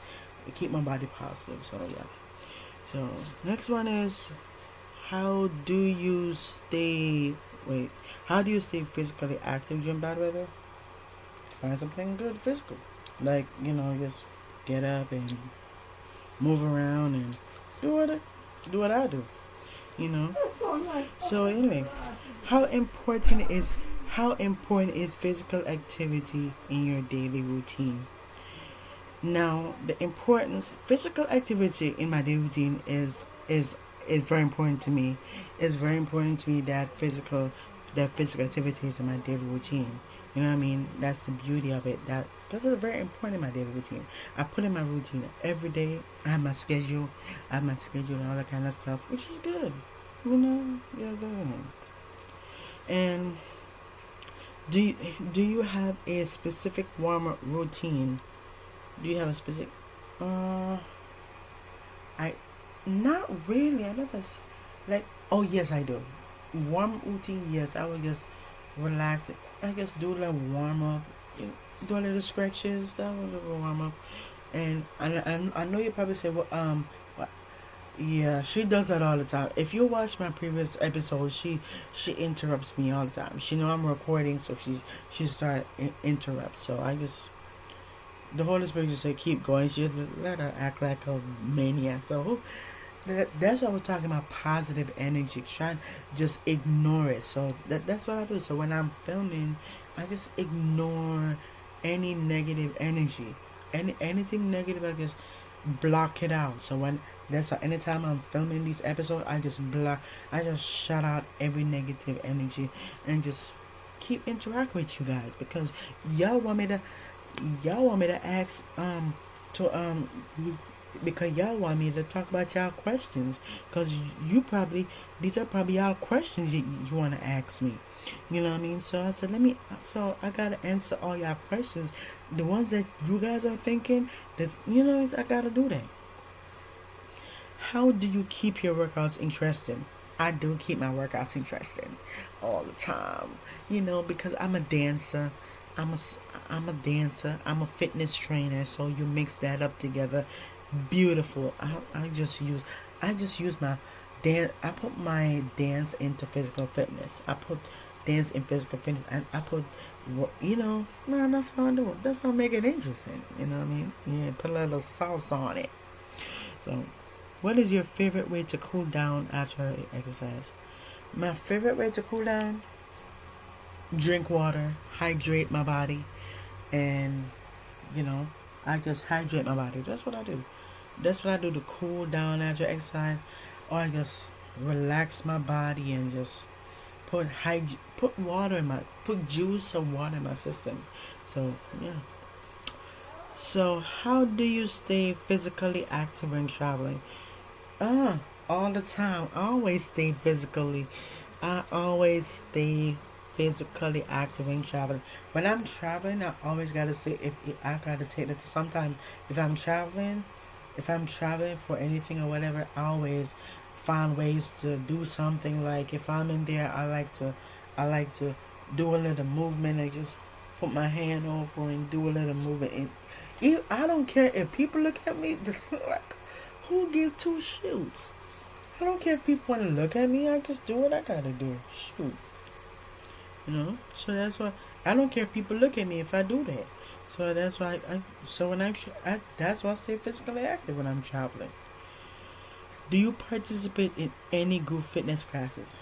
keep my body positive. So yeah. So next one is, how do you stay wait how do you stay physically active during bad weather? Find something good physical, like just get up and move around and do what I do. You know, So anyway, how important is how important is physical activity in your daily routine? Now, the importance physical activity in my daily routine is very important to me. It's very important to me that physical activity is in my daily routine. You know what I mean? That's the beauty of it. That because it's very important in my daily routine. I put in my routine every day. I have my schedule. And all that kind of stuff, which is good. You're good. And do you have a specific warm up routine? Do you have a specific? Uh, I not really. I never like. Oh yes, I do. Warm routine. Yes, I would just relax. I just do a little warm up. Do a little stretches. That was a little warm up. And I know you probably say, well, yeah, she does that all the time. If you watch my previous episode, she interrupts me all the time. She know I'm recording, so she start interrupt. So I just the Holy Spirit just said keep going. She just let her act like a maniac. So that's why we're talking about positive energy. Try just ignore it. So that's what I do. So when I'm filming, I just ignore any negative energy. Anything negative, I just block it out. So when that's why anytime I'm filming these episodes, I just shut out every negative energy and just keep interacting with you guys because y'all want me to ask to because y'all want me to talk about y'all questions because you probably these are probably y'all questions you want to ask me. You know what I mean? So I said so I gotta answer all y'all questions, the ones that you guys are thinking that I gotta do that. How do you keep your workouts interesting? I do keep my workouts interesting all the time. Because I'm a dancer. I'm a, I'm a dancer. I'm a fitness trainer. So you mix that up together, beautiful. I just use my dance. I put my dance into physical fitness. I put dance in physical fitness, and I put, no, that's what I do. That's what make it interesting. You know what I mean? Yeah, put a little sauce on it. So, what is your favorite way to cool down after exercise? My favorite way to cool down: drink water, hydrate my body, and you know, I just hydrate my body. That's what I do. That's what I do to cool down after exercise, or I just relax my body and just put juice or water in my system. So yeah. So how do you stay physically active when traveling? All the time. I always stay physically. I always stay physically active when traveling. When I'm traveling, I always gotta say if I gotta take it. Sometimes if I'm traveling, for anything or whatever, I always find ways to do something. Like if I'm in there, I like to do a little movement and just put my hand over and do a little movement. And I don't care if people look at me like, who give two shoots? I don't care if people want to look at me. I just do what I gotta do. Shoot. So that's why I don't care if people look at me if I do that. So that's why that's why I stay physically active when I'm traveling. Do you participate in any group fitness classes?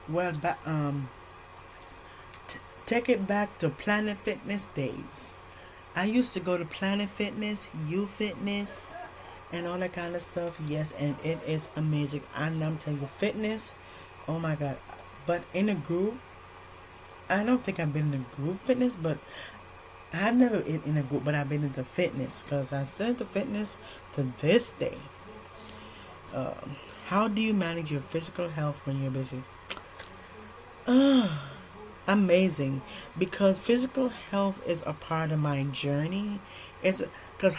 Well, take it back to Planet Fitness days. I used to go to Planet Fitness, U Fitness, and all that kind of stuff. Yes, and it is amazing. I'm telling you, fitness. Oh my God! But in a group, I don't think I've been in a group fitness, but I've never been in a group. But I've been into fitness because I still into fitness to this day. How do you manage your physical health when you're busy? Amazing, because physical health is a part of my journey. It's because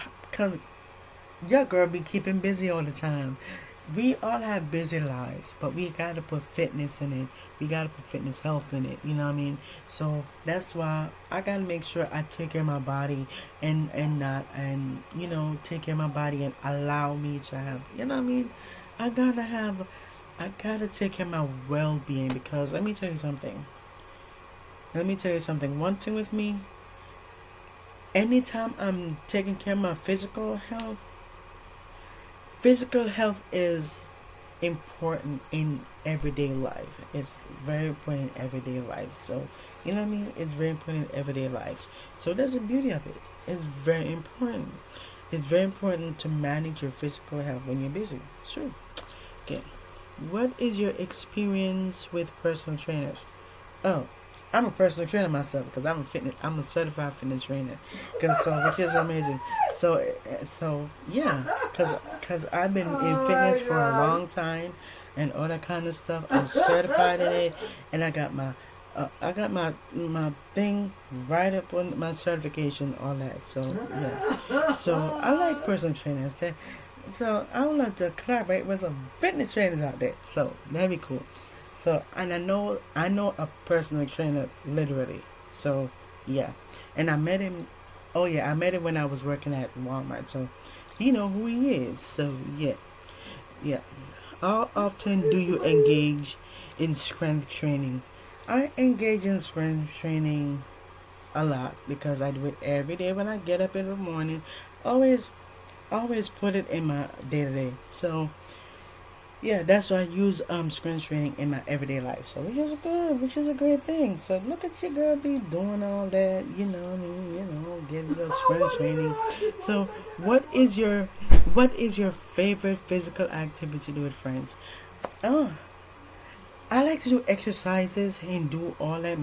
your girl be keeping busy all the time. We all have busy lives, but we gotta put fitness in it. We gotta put fitness health in it. You know what I mean? So that's why I gotta make sure I take care of my body and take care of my body and allow me to have. You know what I mean? I gotta take care of my well being because let me tell you something. One thing with me, anytime I'm taking care of my physical health important in everyday life. It's very important in everyday life. So, you know what I mean? It's very important in everyday life. So that's the beauty of it. It's very important. It's very important to manage your physical health when you're busy. Sure. Okay. What is your experience with personal trainers? Oh, I'm a personal trainer myself because I'm a certified fitness trainer. Which is amazing. So yeah, cause I've been in fitness for a long time, and all that kind of stuff. I'm certified in it, and I got my thing right up on my certification, all that. So yeah, so I like personal trainers. So I would like to collaborate with some fitness trainers out there. So that'd be cool. So and I know a personal trainer literally. So yeah, and I met him. Oh yeah, I met him when I was working at Walmart. So you know who he is. So yeah, yeah. How often do you engage in strength training? I engage in strength training a lot because I do it every day when I get up in the morning. Always, always put it in my day to day. So yeah, that's why I use strength training in my everyday life. So which is a great thing. So look at your girl be doing all that, getting your strength training. So what is your favorite physical activity to do with friends? Oh, I like to do exercises and do all that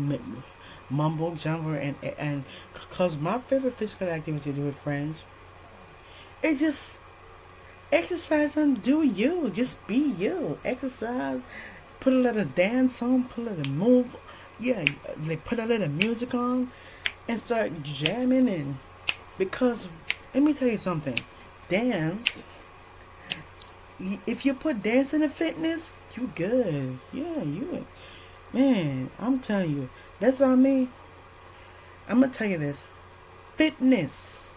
mumbo jumbo and cause my favorite physical activity to do with friends. It just exercise and do you. Just be you. Exercise. Put a little dance on. Put a little move. Yeah, like put a little music on and start jamming and because let me tell you something. Dance. If you put dance in the fitness, you good. Yeah, you. Man, I'm telling you. That's what I mean. I'm gonna tell you this. Fitness.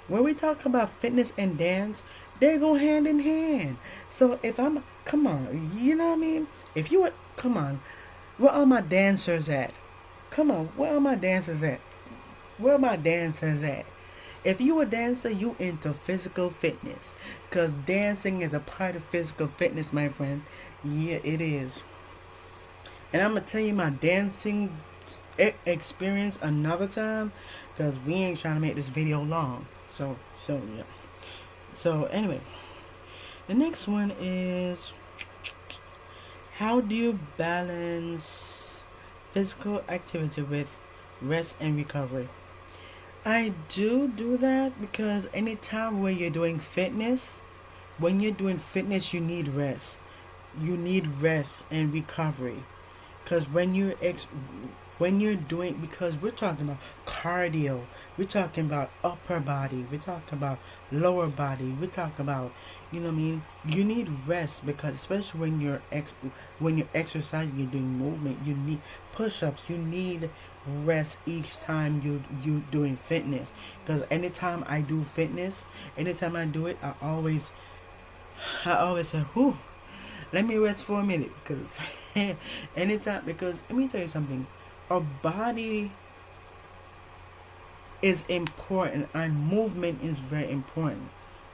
When we talk about fitness and dance, they go hand in hand. So if come on, you know what I mean? If you would, come on, where are my dancers at? Come on, where are my dancers at? Where are my dancers at? If you a dancer, you into physical fitness. Because dancing is a part of physical fitness, my friend. Yeah, it is. And I'm going to tell you my dancing experience another time. Because we ain't trying to make this video long. So yeah. So anyway, the next one is how do you balance physical activity with rest and recovery? I do that because anytime when you're doing fitness, you need rest. You need rest and recovery. Because when you're doing, because we're talking about cardio, we're talking about upper body, we're talking about lower body, we're talking about, you know what I mean, you need rest because especially when you're exercising, you're doing movement, you need push-ups, you need rest each time you doing fitness. Because anytime I do it, I always say, whew, let me rest for a minute because because let me tell you something. Our body is important. Our movement is very important.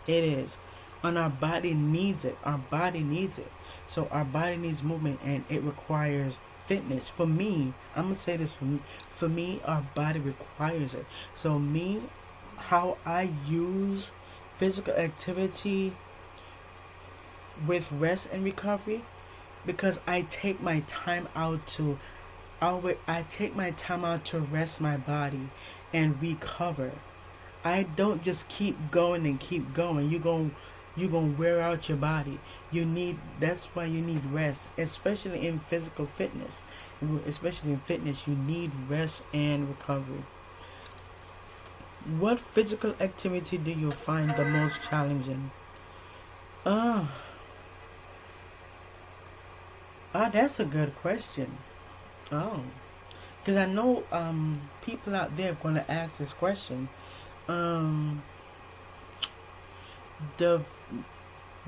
It is. And our body needs it. Our body needs it. So our body needs movement and it requires fitness. For me, I'm going to say this for me, our body requires it. So me, how I use physical activity with rest and recovery, because I take my time out to rest my body and recover. I don't just keep going and keep going. You're going to wear out your body. That's why you need rest, especially in physical fitness. Especially in fitness, you need rest and recovery. What physical activity do you find the most challenging? That's a good question. Oh, because I know people out there are going to ask this question. Um, the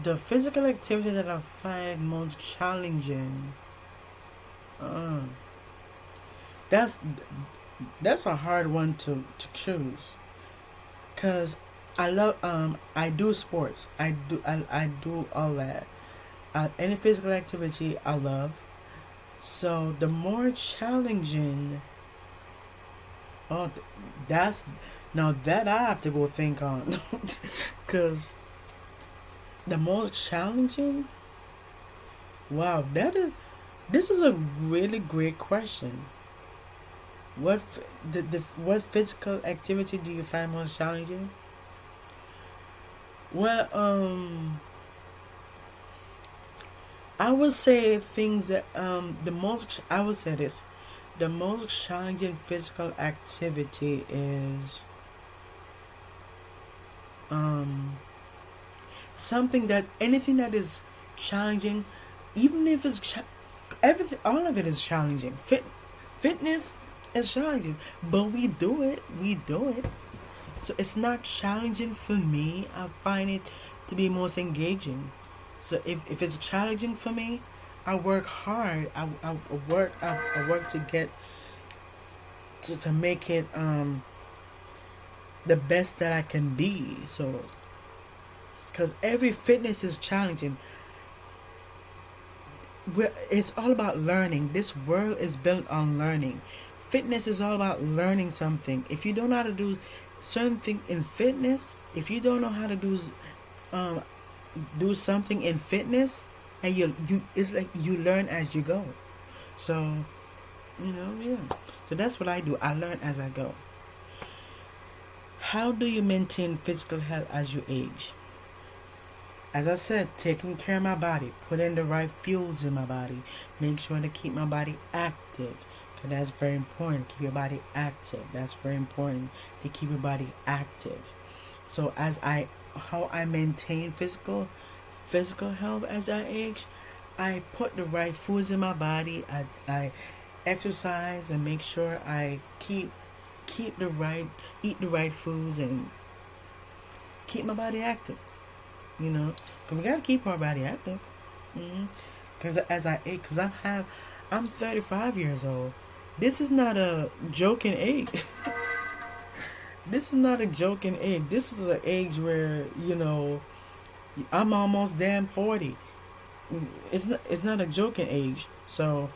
the physical activity that I find most challenging. Uh, that's that's a hard one to choose. Cause I do sports. I do all that. Any physical activity I love. So the more challenging, oh, that's now that I have to go think on, because the most challenging. Wow, that is. This is a really great question. What physical activity do you find most challenging? Well, I would say things that I would say this, the most challenging physical activity is um something that anything that is challenging, even if everything, all of it is challenging. Fitness is challenging, but we do it. So it's not challenging for me. I find it to be most engaging. So if it's challenging for me, I work hard. I work to get to make it the best that I can be. So because every fitness is challenging. It's all about learning. This world is built on learning. Fitness is all about learning something. If you don't know how to do certain thing in fitness, if you don't know how to um, do something in fitness, and you it's like you learn as you go. So yeah. So that's what I do. I learn as I go. How do you maintain physical health as you age? As I said, taking care of my body, putting the right fuels in my body, make sure to keep my body active. Cause that's very important. Keep your body active. That's very important to keep your body active. So how I maintain physical health as I age, I put the right foods in my body. I exercise and make sure I keep the right eat the right foods and keep my body active. Cause we gotta keep our body active. Cause as I age, cause I'm 35 years old. This is not a joking age. This is not a joking age. This is an age where I'm almost damn 40. It's not a joking age. So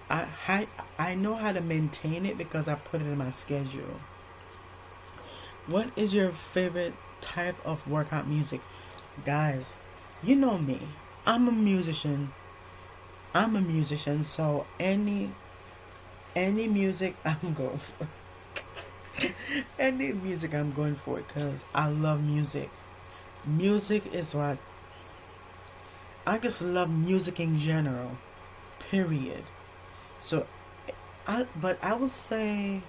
I know how to maintain it because I put it in my schedule. What is your favorite type of workout music? Guys, you know me. I'm a musician. So any music I'm going for. Any music I'm going for because I love music. Music is what I just love music in general. Period. So I would say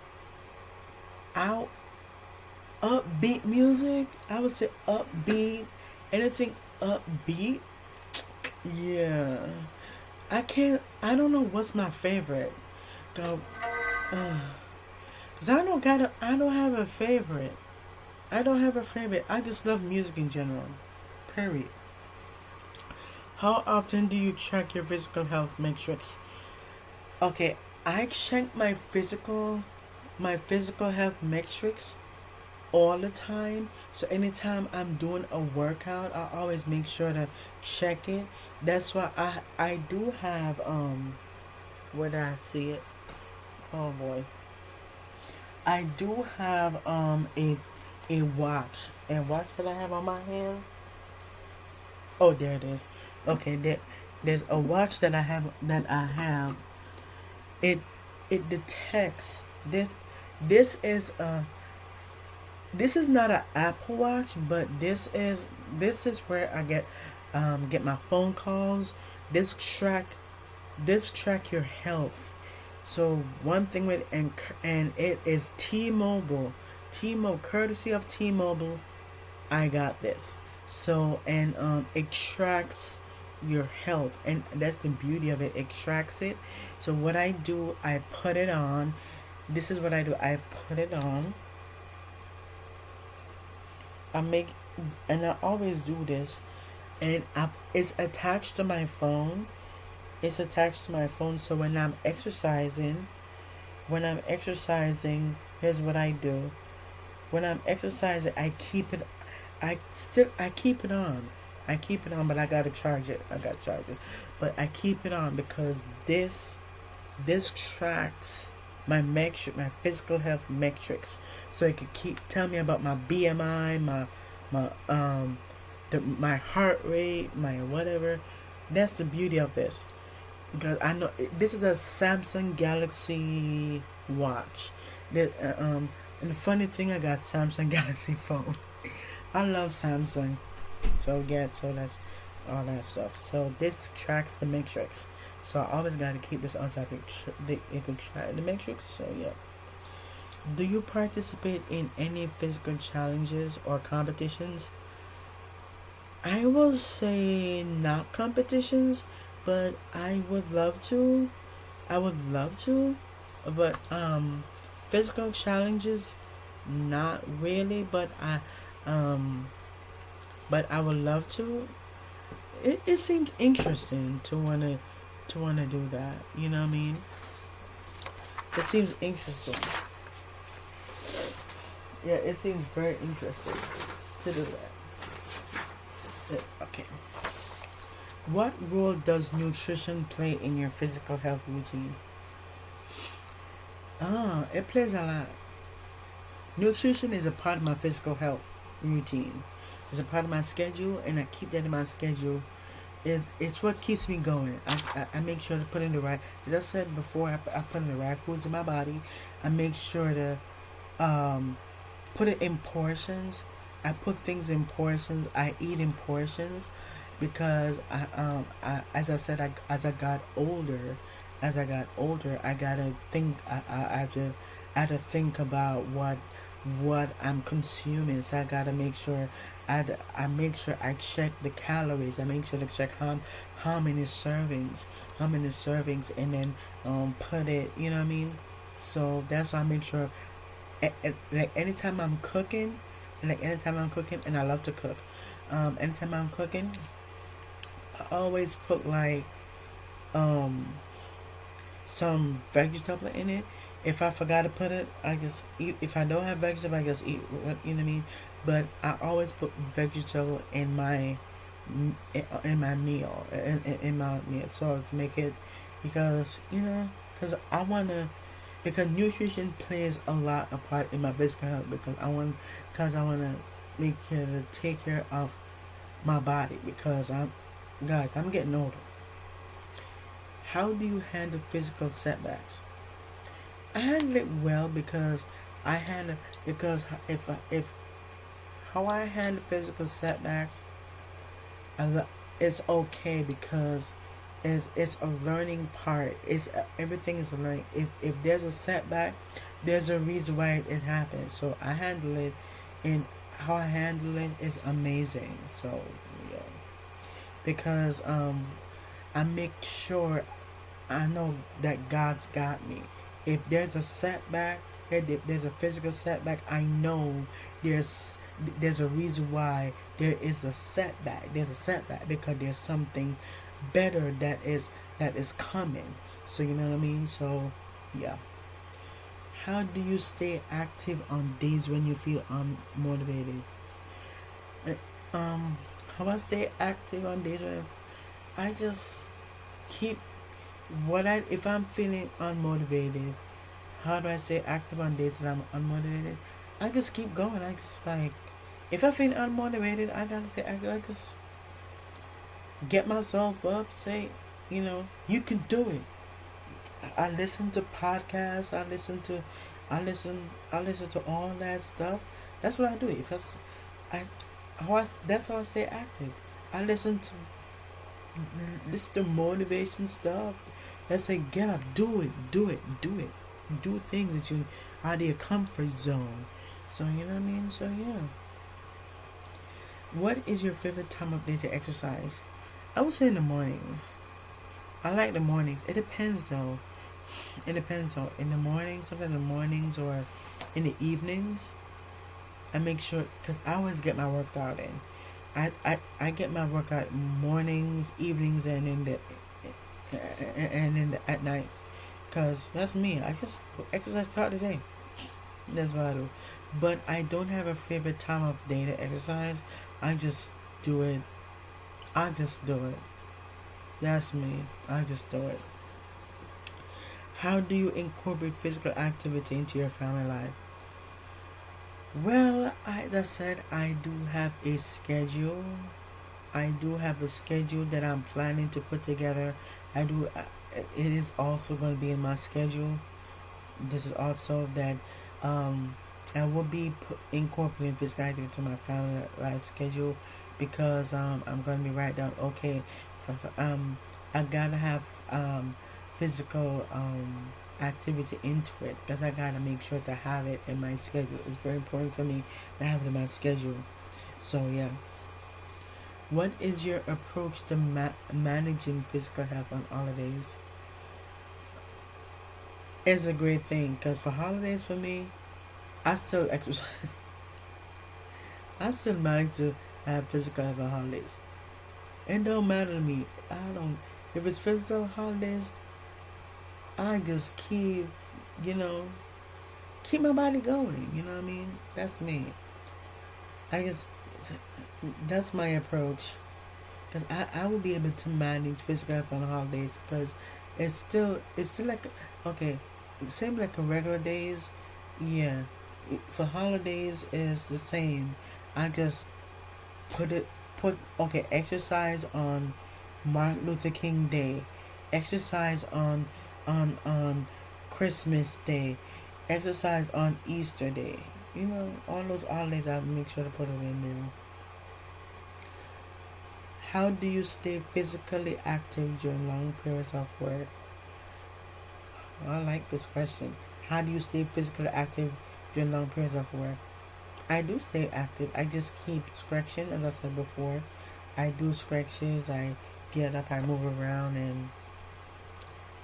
out upbeat music. I would say upbeat. Anything upbeat. Yeah. I don't know what's my favorite. Go. Cause I don't have a favorite. I don't have a favorite. I just love music in general. Period. How often do you check your physical health metrics? Okay, I check my physical health metrics all the time. So anytime I'm doing a workout, I always make sure to check it. That's why I do have where did I see it? Oh boy. I do have a watch that I have on my hand. Oh, there it is. Okay, there's a watch that I have. It it detects this. This is not an Apple Watch, but this is where I get my phone calls. This track this track your health. So one thing with and it is T-Mobile. T-Mobile, courtesy of T-Mobile, I got this. So and it tracks your health, and that's the beauty of it. It tracks it. So what I do, I put it on. This is what I do. I put it on. I make, and I always do this, and it's attached to my phone. It's attached to my phone. So when I'm exercising, here's what I do. When I'm exercising, I keep it on. I keep it on, but I gotta charge it. But I keep it on because this tracks my physical health metrics, so it could keep tell me about my BMI, my heart rate, my whatever. That's the beauty of this, because I know this is a Samsung Galaxy watch. That and the funny thing, I got Samsung Galaxy phone. I love Samsung, so yeah, so that's all that stuff. So this tracks the matrix. So I always got to keep this on top. It can track the matrix. So yeah. Do you participate in any physical challenges or competitions? I will say not competitions, but I would love to. I would love to, but physical challenges, not really. Um, but I would love to. It seems interesting to wanna do that. You know what I mean? It seems interesting. Yeah, it seems very interesting to do that. Okay. What role does nutrition play in your physical health routine? It plays a lot. Nutrition is a part of my physical health routine. It's a part of my schedule, and I keep that in my schedule. It's what keeps me going. I make sure to put in the right. As I said before, I put in the right foods in my body. I make sure to um, put it in portions. I put things in portions. I eat in portions because as I said, as I got older, I gotta think. I had to think about what I'm consuming. So I gotta make sure I make sure I check the calories. I make sure to check how many servings, and then put it. You know what I mean? So that's why I make sure. Like anytime I'm cooking, and I love to cook. Anytime I'm cooking, I always put like um some vegetable in it. If I forgot to put it, I just eat. If I don't have vegetable, I just eat. You know what I mean? But I always put vegetable in my meal, so to make it, because I wanna, because nutrition plays a lot of part in my physical health, because I wanna make care to take care of my body, because I'm getting older. How do you handle physical setbacks? I handle it well, because I handle because if how I handle physical setbacks, it's okay, because it's a learning part. Everything is a learning. If there's a setback, there's a reason why it happened. So I handle it, and how I handle it is amazing. So yeah, because I make sure I know that God's got me. If there's a setback, if there's a physical setback, I know there's there's a reason why there is a setback. There's a setback because there's something better that is coming. So you know what I mean? So yeah. How do you stay active on days when you feel unmotivated? Uh, how I stay active on days when I just keep what I if I'm feeling unmotivated. How do I stay active on days when I'm unmotivated? I just keep going. I just like, if I feel unmotivated, I gotta say I just get myself up. Say, you can do it. I listen to podcasts. I listen to all that stuff. That's what I do. I, that's how I stay active. I listen to motivation stuff. Let's say get up, do it. Do things that you out of your comfort zone. So you know what I mean. So yeah. What is your favorite time of day to exercise? I would say in the mornings. I like the mornings. It depends though. In the mornings, sometimes in the mornings or in the evenings, I make sure, because I always get my workout in. I get my workout mornings, evenings, at night, because that's me. I just exercise throughout the day. That's what I do. But I don't have a favorite time of day to exercise. I just do it I just do it. That's me. I just do it. How do you incorporate physical activity into your family life? Well, as I said, I do have a schedule. I do have a schedule that I'm planning to put together. I do. It is also going to be in my schedule. This is also that I will be incorporating physical activity to my family life schedule because I'm going to be writing down. Okay, I gotta have physical activity into it because I gotta make sure to have it in my schedule. It's very important for me to have it in my schedule. So yeah. What is your approach to managing physical health on holidays? It's a great thing because for holidays for me, I still exercise. I still manage to have physical health on holidays. It don't matter to me. I don't. If it's physical holidays, I just you know, keep my body going. You know what I mean? That's me. I guess that's my approach. Because I will be able to manage physical health on holidays because it's still like okay, same like a regular days, yeah. For holidays is the same. I just put it put okay exercise on Martin Luther King Day, exercise on Christmas Day, exercise on Easter Day. You know all those holidays I make sure to put it in there. How do you stay physically active during long periods of work? I like this question. How do you stay physically active during long periods of work? I do stay active. I just keep stretching, as I said before. I do stretches. I get up. I move around, and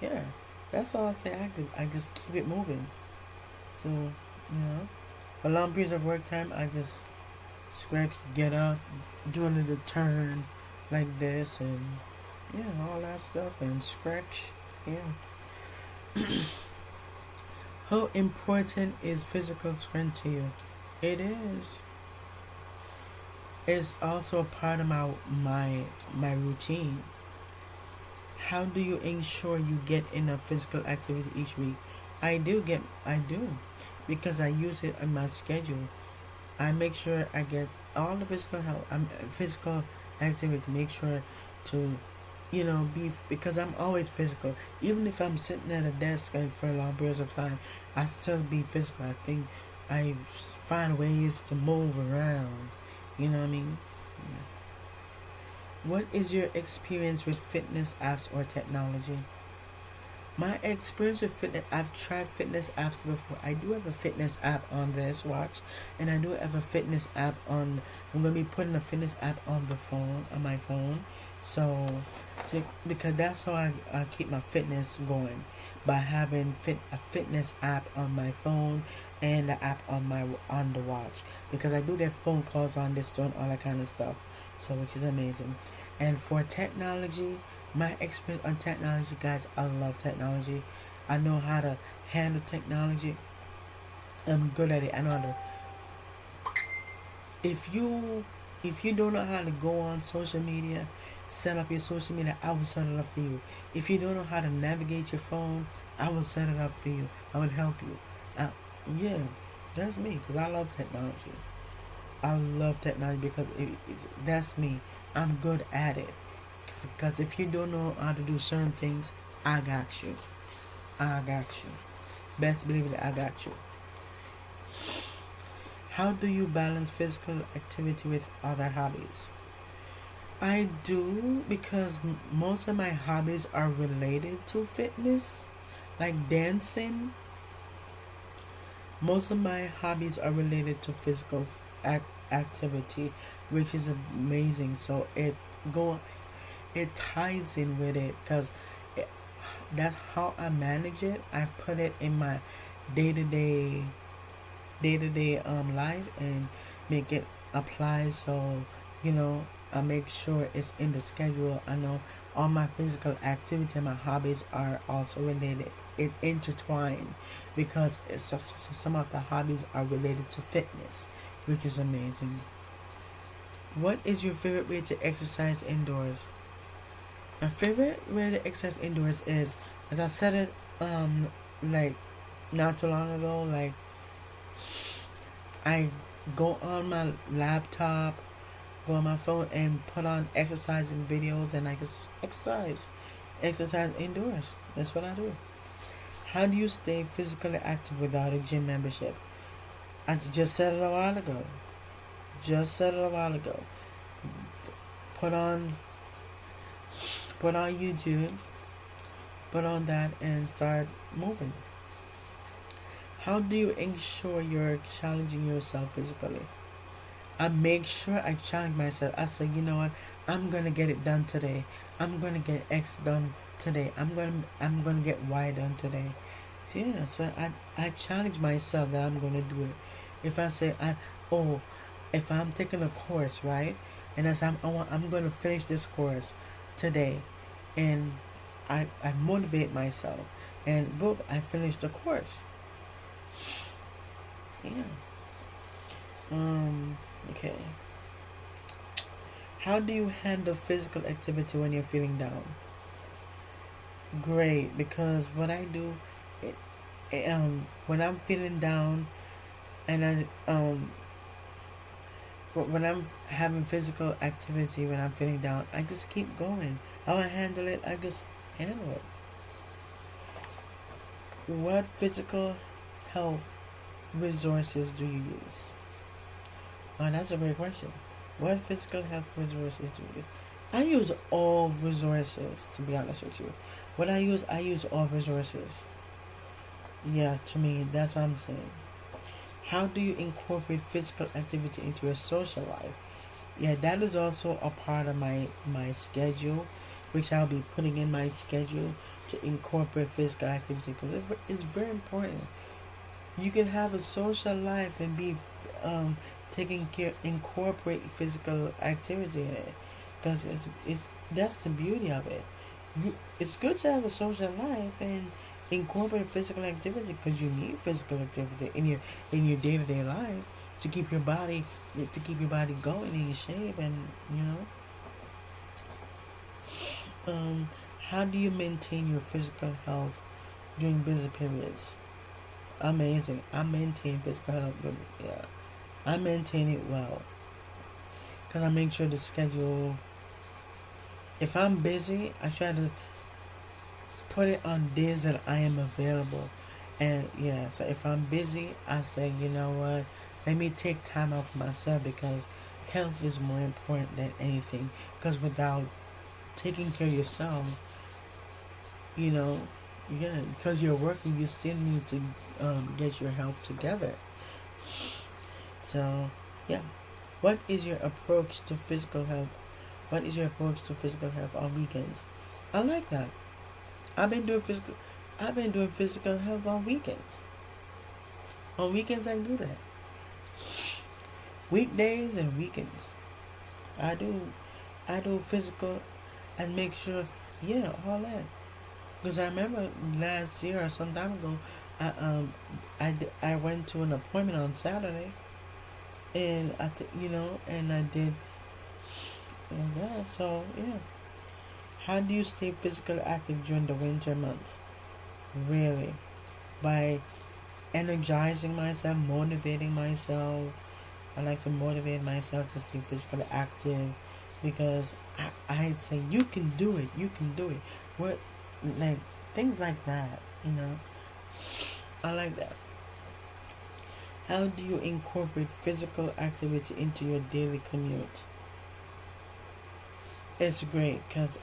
yeah, that's all I stay active. I just keep it moving. So for long periods of work time, I just stretch, get up, do a little turn like this, and yeah, all that stuff, and stretch. Yeah. How important is physical strength to you? It is. It's also a part of my routine. How do you ensure you get enough physical activity each week? I do, because I use it in my schedule. I make sure I get all the physical activity to make sure to be because I'm always physical. Even if I'm sitting at a desk and for long periods of time, I still be physical. I think I find ways to move around. You know what I mean? Yeah. What is your experience with fitness apps or technology? My experience with fitness, I've tried fitness apps before. I do have a fitness app on this watch, and I do have a fitness app on. I'm gonna be putting a fitness app on the phone, on my phone, so because that's how I keep my fitness going by having a fitness app on my phone and the app on the watch because I do get phone calls on this doing all that kind of stuff, so which is amazing. And for technology, my experience on technology, guys, I love technology. I know how to handle technology. I'm good at it. I know how to. If you don't know how to go on social media, set up your social media, I will set it up for you. If you don't know how to navigate your phone, I will set it up for you. I will help you. Yeah, that's me because I love technology. I love technology because that's me. I'm good at it. Because if you don't know how to do certain things, I got you. I got you. Best believe it, I got you. How do you balance physical activity with other hobbies? I do because most of my hobbies are related to fitness, like dancing. Most of my hobbies are related to physical activity, which is amazing. So it ties in with it because that's how I manage it. I put it in my day to day life and make it apply. So I make sure it's in the schedule. I know all my physical activity and my hobbies are also related. It intertwined because some of the hobbies are related to fitness, which is amazing. What is your favorite way to exercise indoors? My favorite way to exercise indoors is, as I said it, like not too long ago, like I go on my laptop, go on my phone, and put on exercising videos, and I just exercise indoors. That's what I do. How do you stay physically active without a gym membership? As I just said it a while ago. Just said it a while ago. Put on YouTube, put on that, and start moving. How do you ensure you're challenging yourself physically? I make sure I challenge myself. I say, you know what? I'm gonna get it done today. I'm gonna get X done today. I'm gonna get Y done today. So yeah, so I challenge myself that I'm gonna do it. If I say oh, if I'm taking a course, right, and I say I'm gonna finish this course today, and I motivate myself, and boom, I finish the course. Yeah. Okay. How do you handle physical activity when you're feeling down? Great, because what I do, when I'm feeling down, and when I'm having physical activity, when I'm feeling down, I just keep going. How I handle it, I just handle it. What physical health resources do you use? Oh, that's a great question. What physical health resources do you use? I use all resources, to be honest with you. What I use all resources. Yeah, to me, that's what I'm saying. How do you incorporate physical activity into your social life? Yeah, that is also a part of my schedule, which I'll be putting in my schedule to incorporate physical activity, because it's very important. You can have a social life and be taking care, incorporate physical activity in it, because it's that's the beauty of it. It's good to have a social life and incorporate physical activity, because you need physical activity in your day to day life to keep your body going in shape, and you know. How do you maintain your physical health during busy periods? Amazing. I maintain physical health good. Yeah, I maintain it well, because I make sure the schedule. If I'm busy, I try to put it on days that I am available. And yeah, so if I'm busy, I say, you know what, let me take time out for myself, because health is more important than anything. Because without taking care of yourself, you know, yeah, because you're working, you still need to get your health together. So, yeah. What is your approach to physical health? What is your approach to physical health on weekends? I like that. I've been doing physical. I've been doing physical health on weekends. On weekends, I do that. Weekdays and weekends, I do. I do physical, and make sure. Yeah, all that. Because I remember last year or some time ago, I went to an appointment on Saturday, and and I did. Yeah. So yeah. How do you stay physically active during the winter months? Really, by energizing myself, motivating myself. I like to motivate myself to stay physically active, because I'd say you can do it. You can do it. What, like, things like that. You know, I like that. How do you incorporate physical activity into your daily commute? It's great, because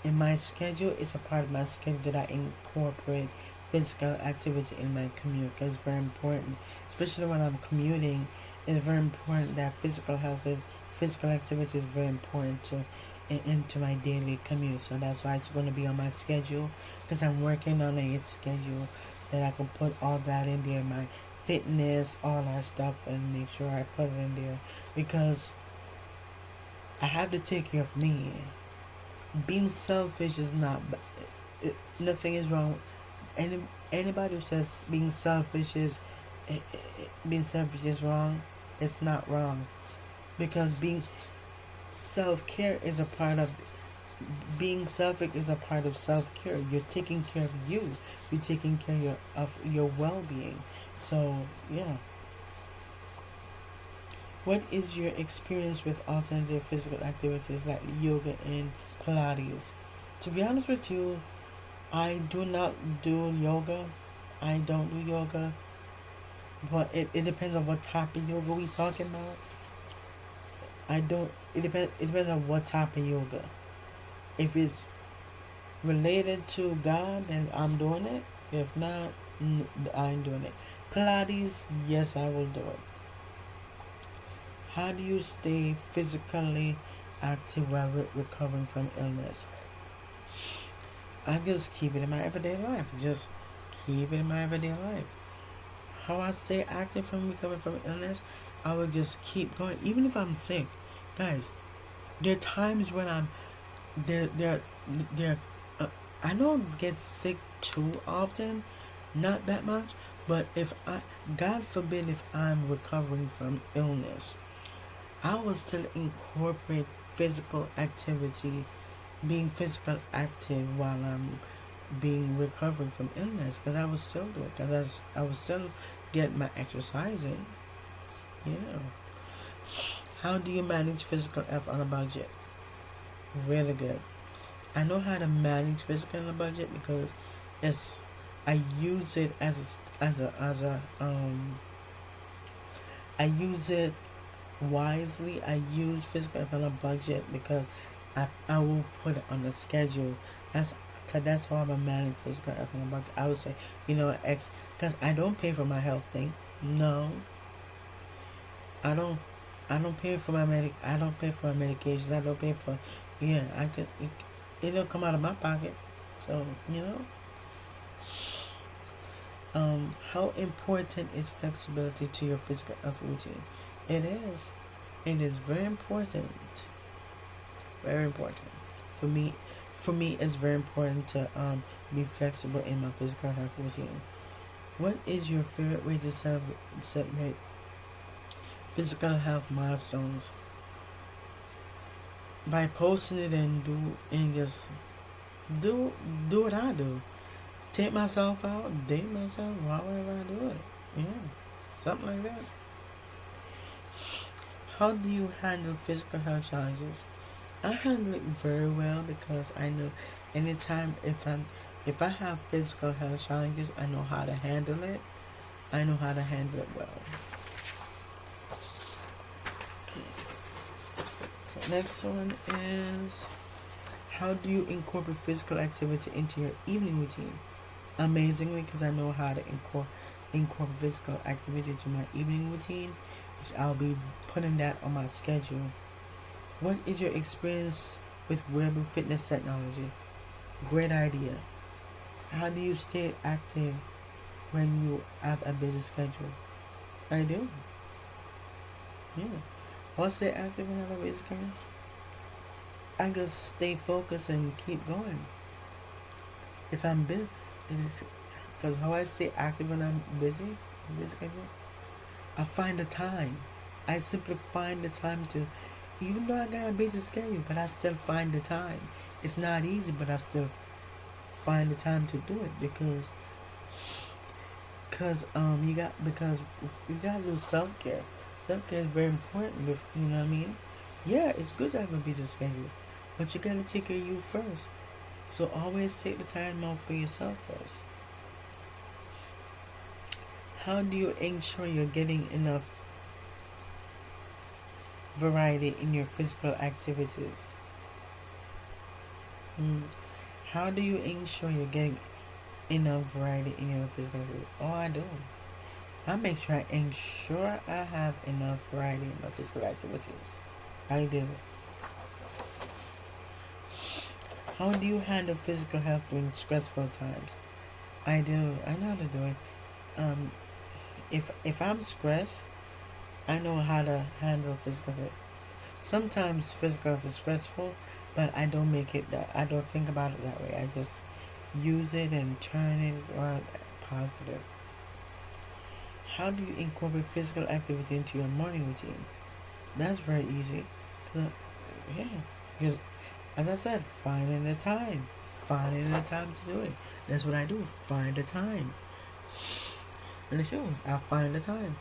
in my schedule, it's a part of my schedule that I incorporate physical activity in my commute, because it's very important, especially when I'm commuting. It's very important that physical activity is very important into my daily commute. So that's why it's going to be on my schedule, because I'm working on a schedule that I can put all that in there, my fitness, all that stuff, and make sure I put it in there, because I have to take care of me. Being selfish is not. Nothing is wrong. Anybody who says being selfish is wrong. It's not wrong, because self-care is a part of being selfish is a part of self-care. You're taking care of you. You're taking care of your well-being. So yeah. What is your experience with alternative physical activities like yoga and Pilates? To be honest with you, I do not do yoga. I don't do yoga. But it depends on what type of yoga we talking about. I don't it depends on what type of yoga. If it's related to God, then I'm doing it. If not, I ain't doing it. Pilates, yes, I will do it. How do you stay physically active while recovering from illness? I just keep it in my everyday life. Just keep it in my everyday life. How I stay active from recovering from illness, I will just keep going. Even if I'm sick, guys, there are times when I'm there. There. I don't get sick too often, not that much. But if God forbid, if I'm recovering from illness, I will still incorporate physical activity, being physical active while I'm being recovering from illness, because I was still do it, because I was still get my exercise in. Yeah. How do you manage physical health on a budget? Really good. I know how to manage physical on a budget because it's I use it I use it wisely. I use physical health on a budget because I will put it on the schedule. That's cause that's how I'm a manage physical health on a budget. I would say, because I don't pay for my health thing. No, I don't. I don't pay for I don't pay for my medications. I don't pay for. Yeah, I could. It'll come out of my pocket. So how important is flexibility to your physical health routine? It is. It is very important. Very important. For me, it's very important to be flexible in my physical health routine. What is your favorite way to celebrate physical health milestones? By posting it and just do what I do. Take myself out, date myself, however I do it. Yeah, something like that. How do you handle physical health challenges? I handle it very well because I know anytime if I have physical health challenges, I know how to handle it. I know how to handle it well. Okay. So next one is, how do you incorporate physical activity into your evening routine? Amazingly, because I know how to incorporate physical activity into my evening routine, which I'll be putting that on my schedule. What is your experience with wearable fitness technology? Great idea. How do you stay active when you have a busy schedule? I do. Yeah. I'll stay active when I have a busy schedule. I just stay focused and keep going. If I'm busy, because how I stay active when I'm busy schedule, I find the time. I simply find the time to, even though I got a busy schedule, but I still find the time. It's not easy, but I still find the time to do it because you got to do self care. Self care is very important. You know what I mean? Yeah, it's good to have a busy schedule, but you gotta take care of you first. So always take the time out for yourself first. How do you ensure you're getting enough variety in your physical activities? How do you ensure you're getting enough variety in your physical activities? Oh, I do. I make sure I ensure I have enough variety in my physical activities. I do. How do you handle physical health during stressful times? I do. I know how to do it. If I'm stressed, I know how to handle physical health. Sometimes physical health is stressful, but I don't make it that. I don't think about it that way. I just use it and turn it on positive. How do you incorporate physical activity into your morning routine? That's very easy. Yeah, because as I said, finding the time, to do it. That's what I do. Find the time. And it's true. I find the time.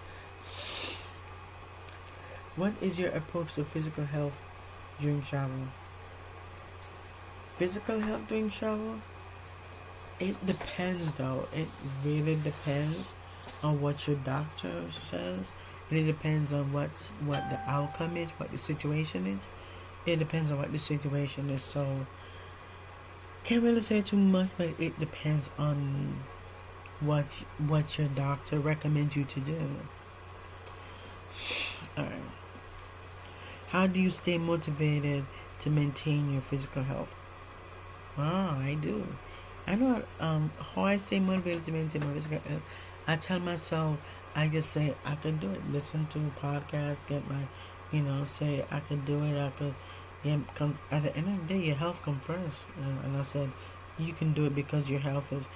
What is your approach to physical health during travel? Physical health during travel? It depends though. It really depends on what your doctor says. And it depends on what the outcome is, what the situation is. It depends on what the situation is. So can't really say too much, but it depends on what your doctor recommends you to do. Alright. How do you stay motivated to maintain your physical health? I do. I know how I stay motivated to maintain my physical health. I tell myself, I just say I can do it. Listen to podcasts, get my, say I can do it. I could. Yeah, come at the end of the day, your health comes first. And I said, you can do it because your health is.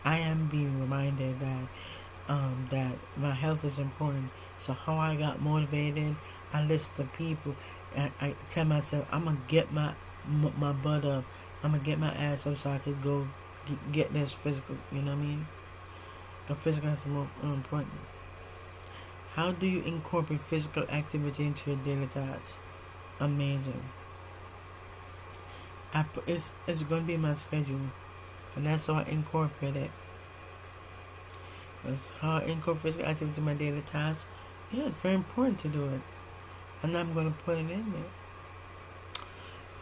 I am being reminded that my health is important. So how I got motivated, I listen to people. I tell myself I'm gonna get my butt up. I'm gonna get my ass up so I could go get this physical. You know what I mean? The physical is more important. How do you incorporate physical activity into your daily tasks? Amazing. It's gonna be my schedule, and that's how I incorporate it. That's how I incorporate physical activity in my daily tasks. Yeah, it's very important to do it, and I'm gonna put it in there.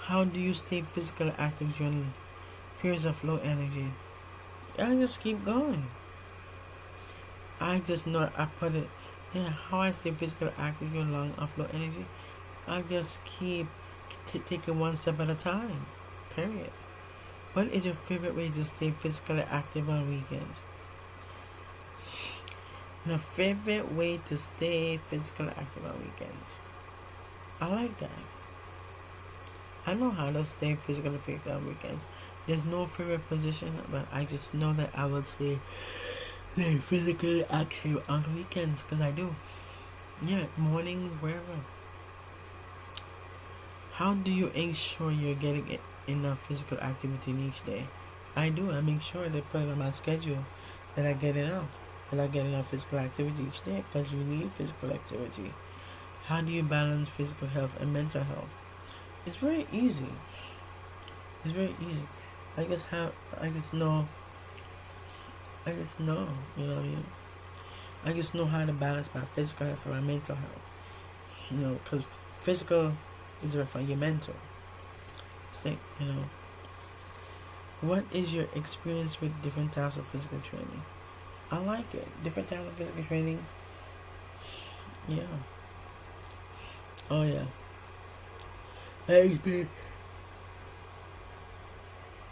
How do you stay physically active during periods of low energy? I just keep going. I just know I put it. Yeah, how I stay physically active during long of low energy. I just keep taking one step at a time. Period. What is your favorite way to stay physically active on weekends? My favorite way to stay physically active on weekends. I like that. I know how to stay physically fit on weekends. There's no favorite position, but I just know that I will stay physically active on weekends because I do. Yeah, mornings, wherever. How do you ensure you're getting enough physical activity in each day? I do. I make sure they put it on my schedule that I get enough. That I get enough physical activity each day because you need physical activity. How do you balance physical health and mental health? It's very easy. It's very easy. I just know, you know what I mean? I just know how to balance my physical health and my mental health. Because physical is for your mental. So, what is your experience with different types of physical training? I like it. Different types of physical training. Yeah. Oh, yeah.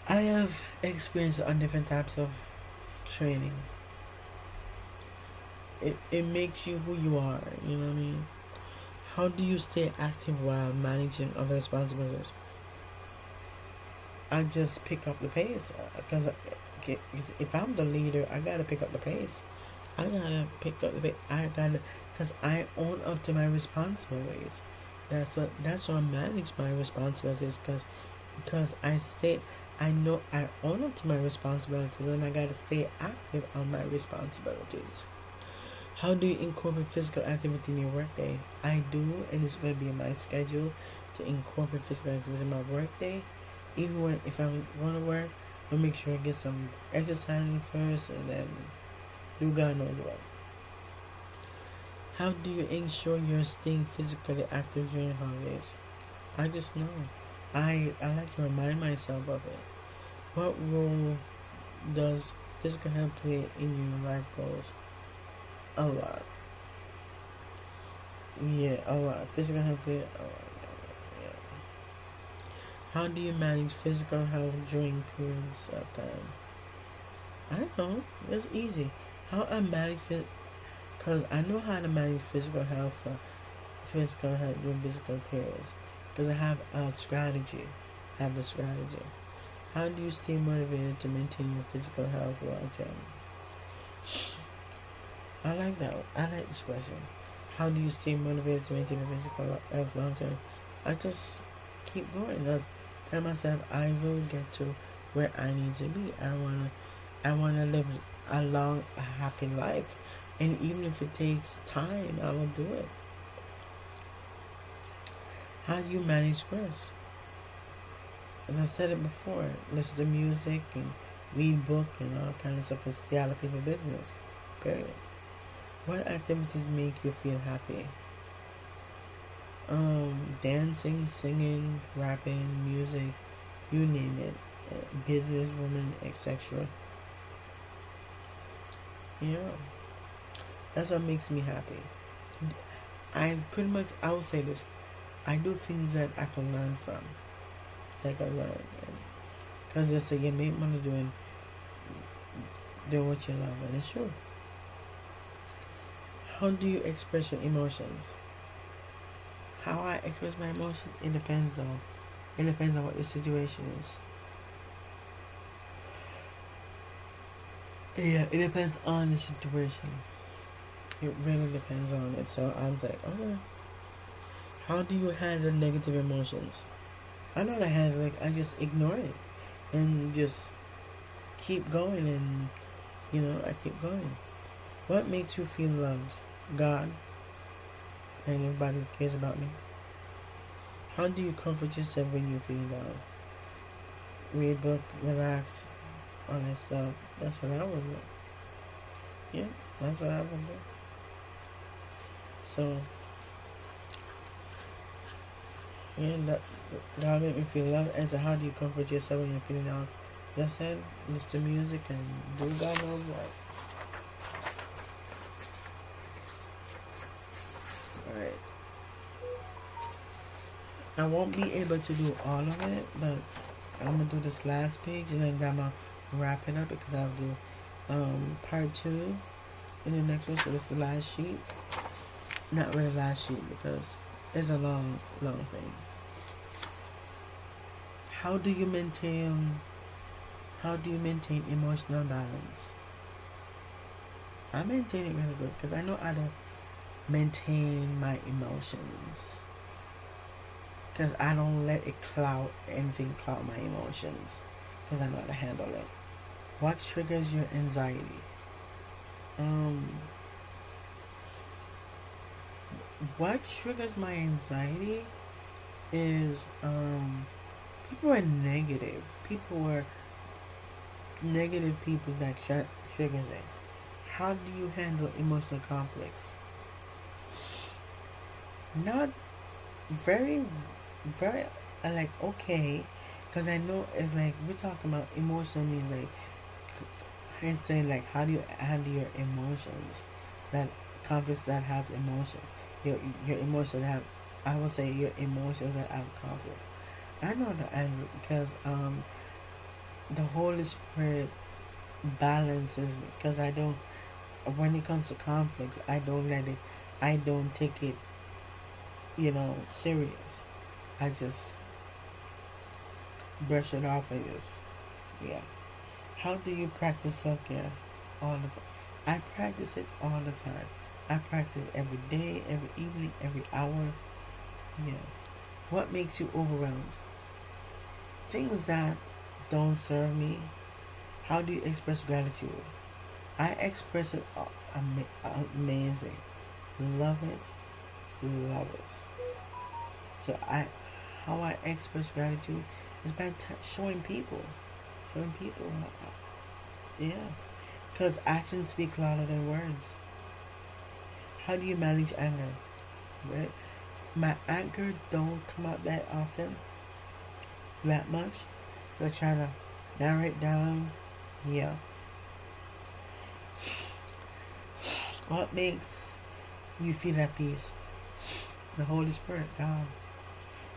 I have experience on different types of training. It makes you who you are, you know what I mean? How do you stay active while managing other responsibilities? I just pick up the pace because if I'm the leader, I gotta pick up the pace. I gotta pick up the pace. Because I own up to my responsibilities. That's what I manage my responsibilities because I know I own up to my responsibilities and I gotta stay active on my responsibilities. How do you incorporate physical activity in your workday? I do, and it's going to be in my schedule to incorporate physical activity in my workday. Even if I'm going to work, I'll make sure I get some exercising first and then do God knows what. How do you ensure you're staying physically active during holidays? I just know. I like to remind myself of it. What role does physical health play in your life goals? A lot. Yeah, a lot. Physical health play a lot. Yeah. How do you manage physical health during periods of time? I know. It's easy. How I manage because I know how to manage physical health during physical periods. Because I have a strategy. How do you stay motivated to maintain your physical health long term? I like that. I like this question. How do you stay motivated to maintain a physical health long term? I just keep going. Just tell myself I will get to where I need to be. I wanna live a long, a happy life, and even if it takes time, I will do it. How do you manage stress? As I said it before, listen to music and read book and all kind of stuff and stay out of people business. Period. What activities make you feel happy? Dancing, singing, rapping, music, you name it, business, woman, etc. Yeah, that's what makes me happy. I will say this, I do things that I can learn from, like I learn, because they say you make money doing what you love, and it's true. How do you express your emotions? How I express my emotions, it depends on what the situation is. Yeah, it depends on the situation. It really depends on it. So I'm like, okay. How do you handle negative emotions? I know how to handle it. I just ignore it and just keep going, and I keep going. What makes you feel loved? God and everybody who cares about me. How do you comfort yourself when you're feeling down? Read book, relax, all that stuff. That's what I would do. Yeah, that's what I would do. So, yeah, that made me feel love. And so, how do you comfort yourself when you're feeling down? Just said, listen to music and do God knows what. Alright. I won't be able to do all of it, but I'm gonna do this last page and then I'm gonna wrap it up because I'll do part two in the next one. So this is the last sheet. Not really last sheet because it's a long thing. How do you maintain emotional balance? I maintain it really good because I know how to maintain my emotions. Because I don't let anything cloud my emotions. Because I know how to handle it. What triggers your anxiety? What triggers my anxiety is people are negative. People are negative people that triggers it. How do you handle emotional conflicts? Not very, very like okay, because I know it's like we're talking about emotional. I mean, like and saying like how do you handle your emotions? That conflicts that have emotion, your emotions that have. I will say your emotions that have conflicts. I know that, and because the Holy Spirit balances me because I don't. When it comes to conflicts, I don't let it. I don't take it, serious. I just brush it off and just, yeah. How do you practice self care? All the time. I practice it all the time. I practice it every day, every evening, every hour. Yeah. What makes you overwhelmed? Things that don't serve me. How do you express gratitude? I express it amazing. Love it. Love it. So how I express gratitude is by showing people. Showing people. Yeah. Because actions speak louder than words. How do you manage anger? Right? My anger don't come out that often. That much. So trying to narrow it down. Yeah. What makes you feel at peace? The Holy Spirit, God.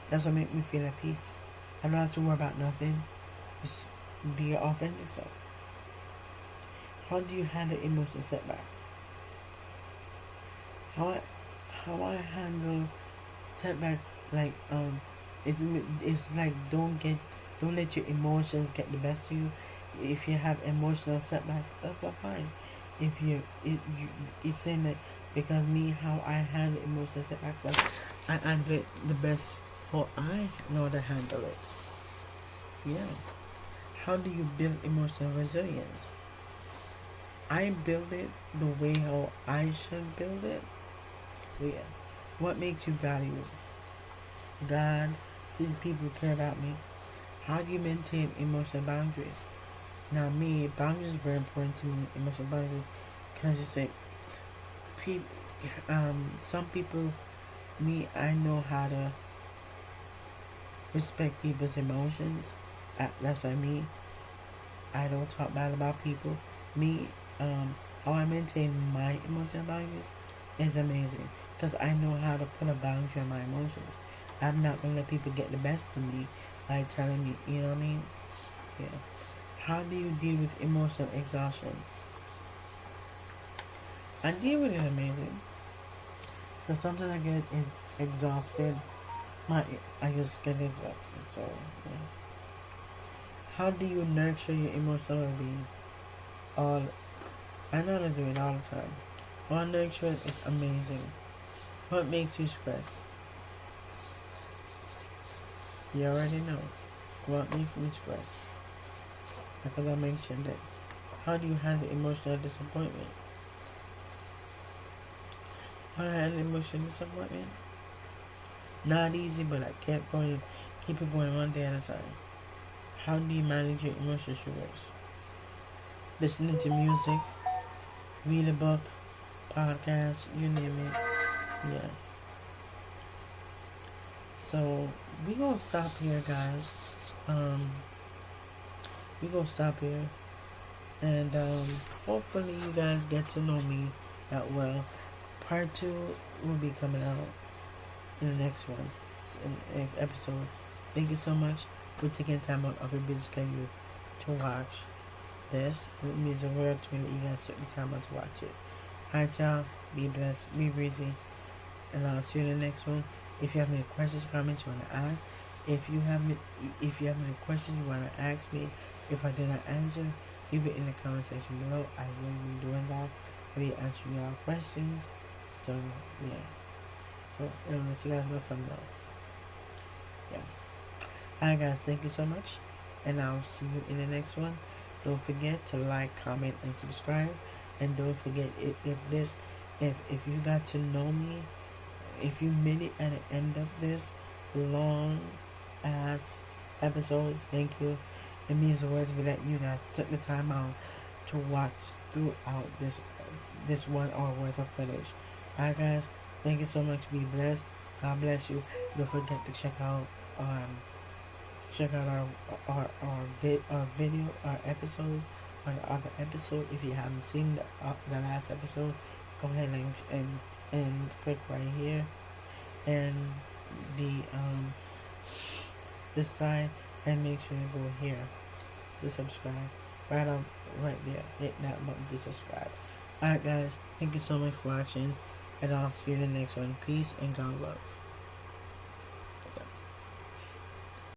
That's what makes me feel at peace. I don't have to worry about nothing. Just be your authentic self. How do you handle emotional setbacks? How I handle setback like it's like don't let your emotions get the best of you. If you have emotional setback, that's all fine. if it's saying that because me how I handle emotions, I act like I handle it the best how I know to handle it. Yeah. How do you build emotional resilience? I build it the way how I should build it. Yeah. What makes you valuable? God, these people care about me. How do you maintain emotional boundaries? Now, me, boundaries are very important to me. Emotional boundaries, because you say, people, some people, me, I know how to respect people's emotions. That's what I mean. I don't talk bad about people. Me, how I maintain my emotional boundaries is amazing because I know how to put a boundary on my emotions. I'm not gonna let people get the best of me by telling me, you know what I mean? Yeah. How do you deal with emotional exhaustion? I deal with it amazing because sometimes I get exhausted. I just get exhausted. So, yeah. How do you nurture your emotional well-being? All I know how to do it all the time. All nurturing is amazing. What makes you stress? You already know. What makes me stress? Because I mentioned it. How do you handle emotional disappointment? How do I handle emotional disappointment? Not easy, but I kept going, keep it going one day at a time. How do you manage your emotional sugars? Listening to music, read a book, podcast, you name it. Yeah. So we gonna stop here, guys. Um, we gonna stop here, and hopefully you guys get to know me that well. Part 2 will be coming out in the next one, in the next episode. Thank you so much for taking time out of your busy schedule to watch this. It means a world to me that you guys took the time out to watch it. Alright, y'all. Be blessed. Be breezy. And I'll see you in the next one. If you have any questions, comments you want to ask, if you have any questions you want to ask me, if I did not answer, leave it in the comment section below. I will be doing that. I'll be answering y'all questions. So yeah. So I'll let you guys know from now. Yeah. Alright guys, thank you so much. And I'll see you in the next one. Don't forget to like, comment, and subscribe. And don't forget if you got to know me, if you made it at the end of this long ass episode, thank you. It means the world to me that you guys took the time out to watch throughout this 1 hour worth of footage. Alright guys, thank you so much. Be blessed. God bless you. Don't forget to check out our episode, or the other episode. If you haven't seen the last episode, go ahead and click right here, and the this side, and make sure to go here to subscribe. Right there, hit that button to subscribe. Alright guys, thank you so much for watching, and I'll see you in the next one. Peace and God love.